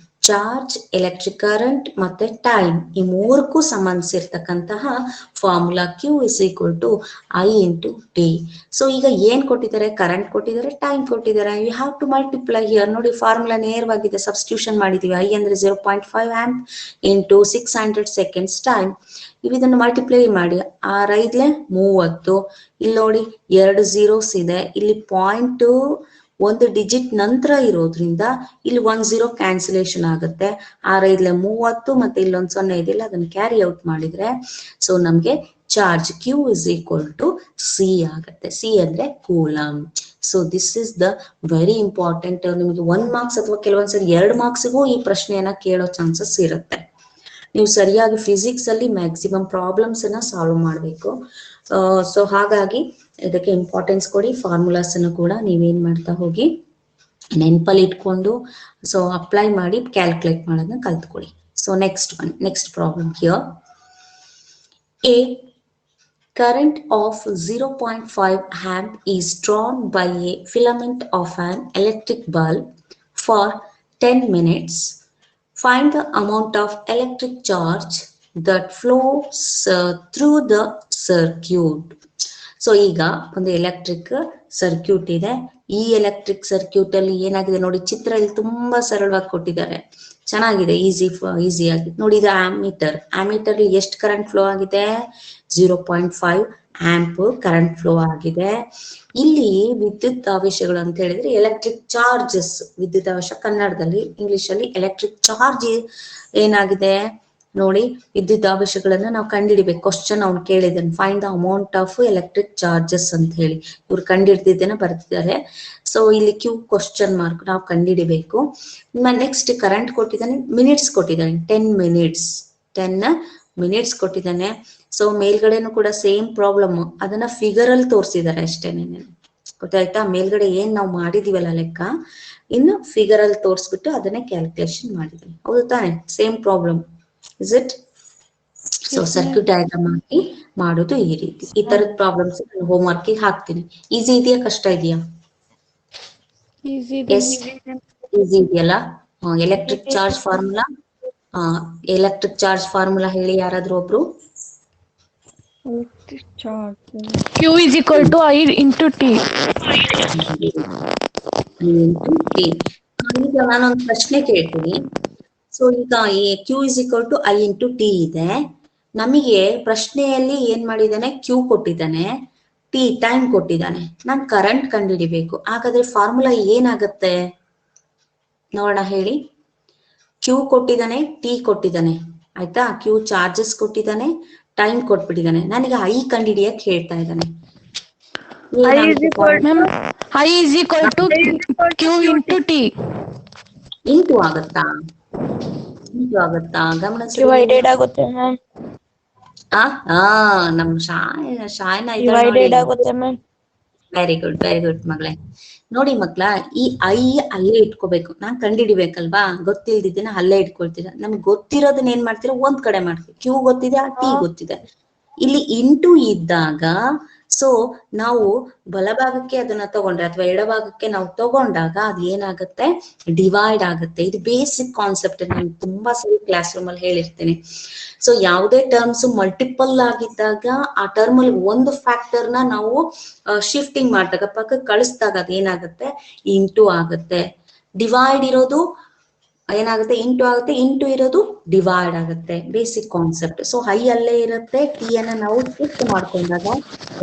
Charge, electric current ಮತ್ತೆ ಟೈಮ್, ಈ ಮೂರಕ್ಕೂ ಸಂಬಂಧಿಸಿರ್ತಕ್ಕಂತಹ formula Q is equal to I into T. So ಈಗ ಏನ್ ಕೊಟ್ಟಿದ್ದಾರೆ? ಕರೆಂಟ್ ಕೊಟ್ಟಿದ್ದಾರೆ, ಟೈಮ್ ಕೊಟ್ಟಿದ್ದಾರೆ. You have to multiply here. ನೋಡಿ ಫಾರ್ಮುಲಾ ನೇರವಾಗಿದೆ, ಸಬ್ಸ್ಟಿಟ್ಯೂಷನ್ ಮಾಡಿದೀವಿ. ಐ ಅಂದ್ರೆ 0.5 ಆಂಪ್ ಇಂಟು 600 ಸೆಕೆಂಡ್ಸ್ ಟೈಮ್. ಇದನ್ನು ಮಲ್ಟಿಪ್ಲೈ ಮಾಡಿ. 6 30. ಇಲ್ಲಿ ನೋಡಿ 2 zeros ಇದೆ. ಇಲ್ಲಿ ಪಾಯಿಂಟ್ 1 ಡಿಜಿಟ್ ನಂತರ ಇರೋದ್ರಿಂದ ಇಲ್ಲಿ 1 0 ಕ್ಯಾನ್ಸಲೇಷನ್ ಆಗುತ್ತೆ. 6 30 ಮತ್ತೆ ಇಲ್ಲೊಂದು 0 ಇದೆಯಲ್ಲ, ಅದನ್ನ ಕ್ಯಾರಿ ಔಟ್ ಮಾಡಿದ್ರೆ ಸೊ ನಮ್ಗೆ charge Q is equal to C ಆಗುತ್ತೆ. ಸಿ ಅಂದ್ರೆ coulomb. So this is the very important. ನಿಮಗೆ 1 ಮಾರ್ಕ್ಸ್ ಅಥವಾ ಕೆಲವೊಂದ್ಸರಿ 2 ಮಾರ್ಕ್ಸ್ಗೂ ಈ ಪ್ರಶ್ನೆಯನ್ನ ಕೇಳೋ ಚಾನ್ಸಸ್ ಇರುತ್ತೆ. ನೀವು ಸರಿಯಾಗಿ ಫಿಸಿಕ್ಸ್ ಅಲ್ಲಿ ಮ್ಯಾಕ್ಸಿಮಮ್ ಪ್ರಾಬ್ಲಮ್ಸ್ ಅನ್ನ ಸಾಲ್ವ್ ಮಾಡಬೇಕು. ಸೊ ಹಾಗಾಗಿ ಇದಕ್ಕೆ ಇಂಪಾರ್ಟೆನ್ಸ್ ಕೊಡಿ. ಫಾರ್ಮುಲಾಸ್ ಅನ್ನು ಕೂಡ ನೀವೇನ್ ಮಾಡ್ತಾ ಹೋಗಿ ನೆನಪಲ್ಲಿ ಇಟ್ಕೊಂಡು ಸೊ ಅಪ್ಲೈ ಮಾಡಿ ಕ್ಯಾಲ್ಕುಲೇಟ್ ಮಾಡೋದನ್ನ ಕಲ್ತ್ಕೊಳ್ಳಿ. So next problem here. A current of 0.5 amp is drawn by a filament of an electric bulb for 10 minutes. Find the amount of electric charge that flows through the circuit. So ಈಗ ಒಂದು electric circuit ಇದೆ. ಈ electric circuit ಅಲ್ಲಿ ಏನಾಗಿದೆ ನೋಡಿ, ಚಿತ್ರ ಇಲ್ಲಿ ತುಂಬಾ ಸರಳವಾಗಿ ಕೊಟ್ಟಿದ್ದಾರೆ, ಚೆನ್ನಾಗಿದೆ, ಈಸಿಯಾಗಿ ನೋಡಿ. ಇದು ಆಮೀಟರ್ ಎಷ್ಟು ಕರೆಂಟ್ ಫ್ಲೋ ಆಗಿದೆ? 0.5 ಆಂಪ್ ಕರೆಂಟ್ ಫ್ಲೋ ಆಗಿದೆ. ಇಲ್ಲಿ ವಿದ್ಯುತ್ ಆವೇಶಗಳು ಅಂತ ಹೇಳಿದ್ರೆ ಎಲೆಕ್ಟ್ರಿಕ್ ಚಾರ್ಜಸ್. ವಿದ್ಯುತ್ ಆವೇಶ ಕನ್ನಡದಲ್ಲಿ, ಇಂಗ್ಲಿಷ್ ಅಲ್ಲಿ ಎಲೆಕ್ಟ್ರಿಕ್ ಚಾರ್ಜ್ ಏನಾಗಿದೆ ನೋಡಿ. ವಿದ್ಯುತ್ ಆವೇಶಗಳನ್ನ ನಾವು ಕಂಡುಹಿಡಿಬೇಕು. ಕ್ವಶನ್ ಅವ್ನು ಕೇಳಿದ್ದಾನೆ, find the amount of electric charges ಅಂತ ಹೇಳಿ. ಇವ್ರು ಕಂಡುಹಿಡಿದಿದ್ದೇನೆ ಬರ್ತಿದ್ದಾರೆ. ಸೊ ಇಲ್ಲಿ ಕ್ಯೂ ಕ್ವಶನ್ ಮಾರ್ಕ್ ನಾವು ಕಂಡುಹಿಡಿಬೇಕು. ನೆಕ್ಸ್ಟ್ ಕರೆಂಟ್ ಕೊಟ್ಟಿದ್ದಾನೆ, ಮಿನಿಟ್ಸ್ ಕೊಟ್ಟಿದ್ದಾನೆ, 10 ಮಿನಿಟ್ಸ್ ಕೊಟ್ಟಿದ್ದಾನೆ. ಸೊ ಮೇಲ್ಗಡೆನೂ ಕೂಡ ಸೇಮ್ ಪ್ರಾಬ್ಲಮ್, ಅದನ್ನ ಫಿಗರ್ ಅಲ್ಲಿ ತೋರಿಸಿದ್ದಾರೆ ಅಷ್ಟೇನೆ. ಗೊತ್ತಾಯ್ತಾ? ಮೇಲ್ಗಡೆ ಏನ್ ನಾವು ಮಾಡಿದೀವಲ್ಲ ಲೆಕ್ಕ, ಇನ್ನು ಫಿಗರ್ ಅಲ್ಲಿ ತೋರಿಸ್ಬಿಟ್ಟು ಅದನ್ನೇ ಕ್ಯಾಲ್ಕುಲೇಷನ್ ಮಾಡಿದ್ವಿ. ಹೌದು ತಾನೆ? Same problem is it? So circuit diagram ಆಗಿ ಮಾಡೋದು ಈ ರೀತಿ. ಈ ತರದ ಪ್ರಾಬ್ಲಮ್ಸ್ ಹೋಮ್ ವರ್ಕ್ ಹಾಕ್ತೀನಿ. ಈಸಿ ಇದೆಯಾ ಕಷ್ಟ ಇದೆಯಾ? Easy. ಎಸ್, ಈಸಿ ಇದೆಯಲ್ಲ. Electric charge formula, electric charge formula ಹೇಳಿ ಯಾರಾದ್ರೂ ಒಬ್ರು. Electric charge. Q is equal to I into T. ಈಗ ನಾನೊಂದು ಪ್ರಶ್ನೆ ಕೇಳ್ತೀನಿ. ಸೊ ಈಗ Q is equal to I into T ಇದೆ. ನಮಗೆ ಪ್ರಶ್ನೆಯಲ್ಲಿ ಏನ್ ಮಾಡಿದಾನೆ? ಕ್ಯೂ ಕೊಟ್ಟಿದ್ದಾನೆ, ಟಿ ಟೈಮ್ ಕೊಟ್ಟಿದ್ದಾನೆ. ನಾನು ಕರೆಂಟ್ ಕಂಡುಹಿಡಿಬೇಕು. ಹಾಗಾದ್ರೆ ಫಾರ್ಮುಲಾ ಏನಾಗತ್ತೆ ನೋಡೋಣ ಹೇಳಿ. ಕ್ಯೂ ಕೊಟ್ಟಿದ್ದಾನೆ, ಟಿ ಕೊಟ್ಟಿದ್ದಾನೆ, ಆಯ್ತಾ? ಕ್ಯೂ ಚಾರ್ಜಸ್ ಕೊಟ್ಟಿದ್ದಾನೆ, ಟೈಮ್ ಕೊಟ್ಬಿಟ್ಟಿದ್ದಾನೆ. ನನಗೆ ಐ ಕಂಡುಹಿಡಿಯಕ್ ಹೇಳ್ತಾ ಇದ್ದಾನೆ. I is equal to Q into T. Into ಆಗತ್ತಾ? ಇಂಟು ಆಗತ್ತಾ? ಗಮನಿಸಿ. Divided ಆಗುತ್ತೆ ಮ್ಯಾಮ್. ನಮ್ ಶಾಯನ Divided ಆಗುತ್ತೆ ಮ್ಯಾಮ್. ವೆರಿ ಗುಡ್ ಮಗಳೇ. ನೋಡಿ ಮಕ್ಳ, ಈ ಐ ಅಲ್ಲೇ ಇಟ್ಕೋಬೇಕು. ನಾನ್ ಕಂಡಿಡಿಬೇಕಲ್ವಾ? ಗೊತ್ತಿಲ್ದಿದ್ದೀನ ಅಲ್ಲೇ ಇಟ್ಕೊಳ್ತೀರ. ನಮ್ಗೆ ಗೊತ್ತಿರೋದನ್ನ ಏನ್ ಮಾಡ್ತೀರಾ? ಒಂದ್ ಕಡೆ ಮಾಡ್ತೀವಿ. ಕ್ಯೂ ಗೊತ್ತಿದೆ, ಟಿ ಗೊತ್ತಿದೆ. ಇಲ್ಲಿ ಇಂಟು ಇದ್ದಾಗ, ಸೊ ನಾವು ಬಲಭಾಗಕ್ಕೆ ಅದನ್ನ ತಗೊಂಡ್ರೆ ಅಥವಾ ಎಡಭಾಗಕ್ಕೆ ನಾವು ತಗೊಂಡಾಗ ಅದು ಏನಾಗುತ್ತೆ? ಡಿವೈಡ್ ಆಗುತ್ತೆ. ಇದು ಬೇಸಿಕ್ ಕಾನ್ಸೆಪ್ಟ್, ನಾನು ತುಂಬಾ ಸರಿ ಕ್ಲಾಸ್ ರೂಮ್ ಅಲ್ಲಿ ಹೇಳಿರ್ತೀನಿ. ಸೊ ಯಾವುದೇ ಟರ್ಮ್ಸ್ ಮಲ್ಟಿಪಲ್ ಆಗಿದ್ದಾಗ ಆ ಟರ್ಮ್ ಅಲ್ಲಿ ಒಂದು ಫ್ಯಾಕ್ಟರ್ ನ ನಾವು ಶಿಫ್ಟಿಂಗ್ ಮಾಡಿದಾಗ, ಪಕ್ಕಕ್ಕೆ ಕಳಿಸಿದಾಗ ಅದು ಏನಾಗುತ್ತೆ? ಇಂಟು ಆಗುತ್ತೆ. ಡಿವೈಡ್ ಇರೋದು ಏನಾಗುತ್ತೆ? ಇಂಟು ಆಗುತ್ತೆ. ಇಂಟು ಇರೋದು ಡಿವೈಡ್ ಆಗುತ್ತೆ. Basic concept. ಸೊ ಐ ಅಲ್ಲೇ ಇರುತ್ತೆ. ಟಿ ಅನ್ನ ನಾವು ಶಿಫ್ಟ್ ಮಾಡ್ಕೊಂಡಾಗ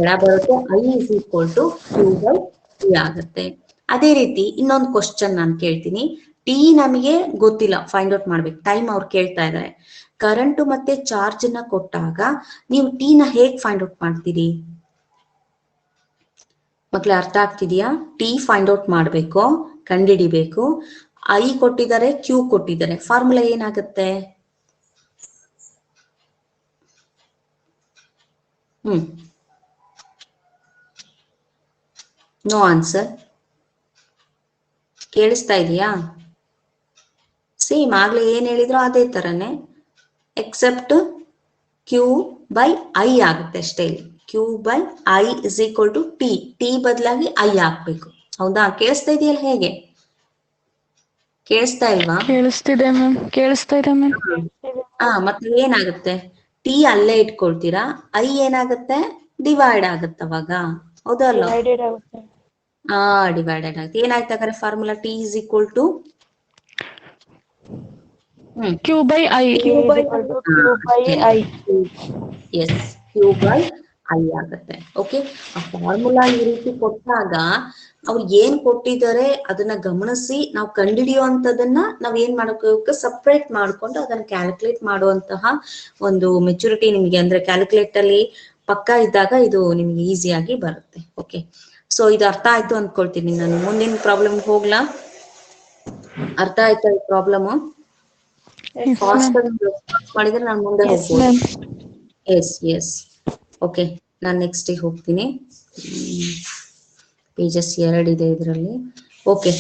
ಎಡ ಬರುತ್ತೆ. I is equal to Q by T ಆಗುತ್ತೆ. ಅದೇ ರೀತಿ ಇನ್ನೊಂದು ಕ್ವಶನ್ ನಾನು ಕೇಳ್ತೀನಿ. ಟಿ ನಮಗೆ ಗೊತ್ತಿಲ್ಲ, ಫೈಂಡ್ ಔಟ್ ಮಾಡ್ಬೇಕು. ಟೈಮ್ ಅವ್ರು ಕೇಳ್ತಾ ಇದ್ದಾರೆ. ಕರೆಂಟ್ ಮತ್ತೆ ಚಾರ್ಜ್ ನ ಕೊಟ್ಟಾಗ ನೀವು ಟಿ ನ ಹೇಗ್ ಫೈಂಡ್ ಔಟ್ ಮಾಡ್ತೀರಿ ಮಕ್ಳು? ಅರ್ಥ ಆಗ್ತಿದ್ಯಾ? ಟಿ ಫೈಂಡ್ ಔಟ್ ಮಾಡ್ಬೇಕು, ಕಂಡಿಡಿಬೇಕು. ಐ ಕೊಟ್ಟಿದ್ದಾರೆ, ಕ್ಯೂ ಕೊಟ್ಟಿದ್ದಾರೆ. ಫಾರ್ಮುಲಾ ಏನಾಗುತ್ತೆ? No answer. ಕೇಳಿಸ್ತಾ ಇದೆಯಾ? ಸೇಮ್ ಆಗ್ಲೇ ಏನ್ ಹೇಳಿದ್ರು ಅದೇ ತರನೇ, ಎಕ್ಸೆಪ್ಟ್ ಕ್ಯೂ ಬೈ ಐ ಆಗುತ್ತೆ ಅಷ್ಟೇ. ಇಲ್ಲಿ Q by I is equal to T. T ಬದಲಾಗಿ ಐ ಹಾಕ್ಬೇಕು. ಹೌದಾ? ಕೇಳಿಸ್ತಾ ಇದೆಯಲ್ಲ? ಹೇಗೆ ಕೇಳಿಸ್ತಾ ಇಲ್ವಾ? ಕೇಳಿಸ್ತಿದೆ ಮ್ಯಾಮ್. ಕೇಳಿಸ್ತಾ ಇದೆ ಮ್ಯಾಮ್. ಮತ್ತೆ ಏನಾಗುತ್ತೆ? ಟಿ ಅಲ್ಲೇ ಇಟ್ಕೊಳ್ತೀರಾ, ಐ ಏನಾಗುತ್ತೆ? ಡಿವೈಡ್ ಆಗುತ್ತೆ ಅವಾಗ. ಹೌದಲ್ಲ? Divided ಆಗುತ್ತೆ. ಡಿವೈಡೆಡ್ ಆಗುತ್ತೆ. ಏನಾಯ್ತು ಹಾಗಾದ್ರೆ formula? T is equal to Q by I. Q by I. Yes, Q by I ಆಗುತ್ತೆ. ಓಕೆ, ಆ ಫಾರ್ಮುಲಾ ಈ ರೀತಿ ಕೊಟ್ಟಾಗ ಅವ್ರು ಏನ್ ಕೊಟ್ಟಿದ್ದಾರೆ ಅದನ್ನ ಗಮನಿಸಿ ನಾವು ಕಂಡುಹಿಡಿಯುವಂತದನ್ನ ನಾವ್ ಏನ್ ಮಾಡಬೇಕು? ಸಪ್ರೇಟ್ ಮಾಡ್ಕೊಂಡು ಅದನ್ನ ಕ್ಯಾಲ್ಕುಲೇಟ್ ಮಾಡುವಂತಹ ಒಂದು ಮೆಚುರಿಟಿ ನಿಮ್ಗೆ, ಅಂದ್ರೆ ಕ್ಯಾಲ್ಕುಲೇಟ್ ಅಲ್ಲಿ ಪಕ್ಕ ಇದ್ದಾಗ ಇದು ನಿಮ್ಗೆ ಈಸಿಯಾಗಿ ಬರುತ್ತೆ. ಓಕೆ, ಸೊ ಇದು ಅರ್ಥ ಆಯ್ತು ಅನ್ಕೊಳ್ತೀನಿ. ನಾನು ಮುಂದಿನ ಪ್ರಾಬ್ಲಮ್ ಹೋಗ್ಲಾ? ಅರ್ಥ ಆಯ್ತಾ ಈ ಪ್ರಾಬ್ಲಮ್? ಫಾಸ್ಟ್ ಮಾಡಿದ್ರೆ ನಾನು ಮುಂದೆ ಹೋಗ್ಬೋದು. ಎಸ್. ಓಕೆ, ನಾನು ನೆಕ್ಸ್ಟ್ ಹೋಗ್ತೀನಿ. ಪೇಜಸ್ 2 ಇದೆ ಇದರಲ್ಲಿ. ಓಕೆ,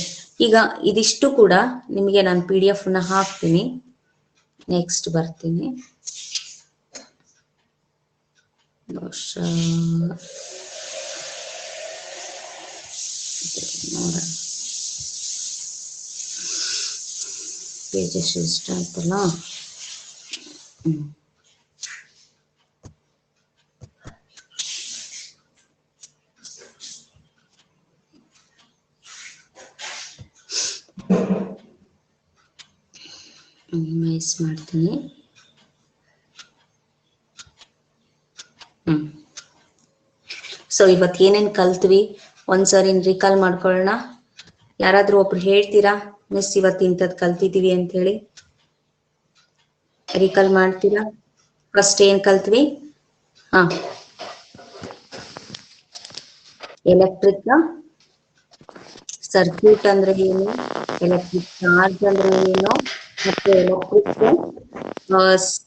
ಈಗ ಇದಿಷ್ಟು ಕೂಡ ನಿಮಗೆ ನಾನು PDF ನ ಹಾಕ್ತೀನಿ. ನೆಕ್ಸ್ಟ್ ಬರ್ತೀನಿ. ಪೇಜಸ್ ಇಷ್ಟ ಆಯ್ತಲ್ಲ. ಮಿಸ್ ಮಾಡ್ತೀನಿ. ಸೊ ಇವತ್ತು ಏನೇನ್ ಕಲ್ತ್ವಿ ಒಂದ್ಸರಿ ರಿಕಾಲ್ ಮಾಡ್ಕೊಳ್ಳೋಣ. ಯಾರಾದ್ರೂ ಒಬ್ರು ಹೇಳ್ತೀರಾ ಮಿಸ್ ಇವತ್ತು ಇಂಥದ್ದು ಕಲ್ತಿದೀವಿ ಅಂತ ಹೇಳಿ? ರಿಕಾಲ್ ಮಾಡ್ತೀರಾ? ಫಸ್ಟ್ ಏನ್ ಕಲ್ತ್ವಿ? ಎಲೆಕ್ಟ್ರಿಕ್ ಸರ್ಕ್ಯೂಟ್ ಅಂದ್ರೆ ಏನು, ಎಲೆಕ್ಟ್ರಿಕ್ ಚಾರ್ಜ್ ಅಂದ್ರೆ ಏನು, ಮತ್ತೆ electric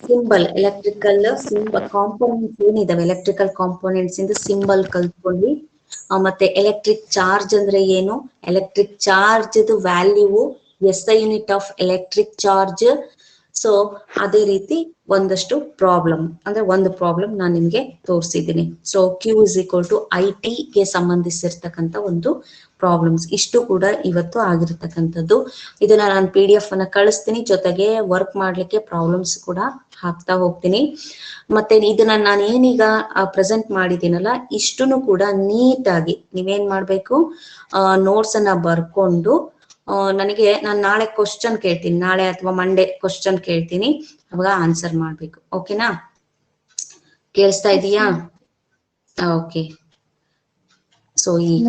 symbol, electrical symbol components ಏನಿದಾವೆ, ಎಲೆಕ್ಟ್ರಿಕಲ್ ಕಾಂಪೋನೆಂಟ್ಸ್ ಇಂದ ಸಿಂಬಲ್ ಕಲ್ತ್ಕೊಂಡ್ವಿ. ಮತ್ತೆ ಎಲೆಕ್ಟ್ರಿಕ್ ಚಾರ್ಜ್ ಅಂದ್ರೆ ಏನು, electric charge value SI unit of electric charge. So ಅದೇ ರೀತಿ ಒಂದಷ್ಟು ಪ್ರಾಬ್ಲಮ್ ಅಂದ್ರೆ ಒಂದು ಪ್ರಾಬ್ಲಮ್ ನಾನು ನಿಮ್ಗೆ ತೋರಿಸಿದ್ದೀನಿ. So Q is equal to IT ಗೆ ಸಂಬಂಧಿಸಿರ್ತಕ್ಕಂಥ ಒಂದು ಪ್ರಾಬ್ಲಮ್ಸ್ ಇಷ್ಟು ಕೂಡ ಇವತ್ತು ಆಗಿರ್ತಕ್ಕಂಥದ್ದು. ಇದನ್ನ ನಾನು PDF ಅನ್ನ ಕಳಿಸ್ತೀನಿ, ಜೊತೆಗೆ ವರ್ಕ್ ಮಾಡ್ಲಿಕ್ಕೆ ಪ್ರಾಬ್ಲಮ್ಸ್ ಕೂಡ ಹಾಕ್ತಾ ಹೋಗ್ತೀನಿ. ಮತ್ತೆ ಇದನ್ನ ನಾನು ಏನೀಗ ಪ್ರೆಸೆಂಟ್ ಮಾಡಿದ್ದೀನಲ್ಲ ಇಷ್ಟನ್ನು ಕೂಡ ನೀಟಾಗಿ ನೀವೇನ್ ಮಾಡ್ಬೇಕು, ನೋಟ್ಸ್ ಅನ್ನ ಬರ್ಕೊಂಡು ನನಗೆ ನಾನು ನಾಳೆ ಕ್ವಶನ್ ಕೇಳ್ತೀನಿ, ನಾಳೆ ಅಥವಾ ಮಂಡೇ ಕ್ವಶನ್ ಕೇಳ್ತೀನಿ, ಅವಾಗ ಆನ್ಸರ್ ಮಾಡ್ಬೇಕು. ಓಕೆನಾ? ಕೇಳಿಸ್ತಾ ಇದೀಯಾ? ಓಕೆ. ಸೊ ಈಗ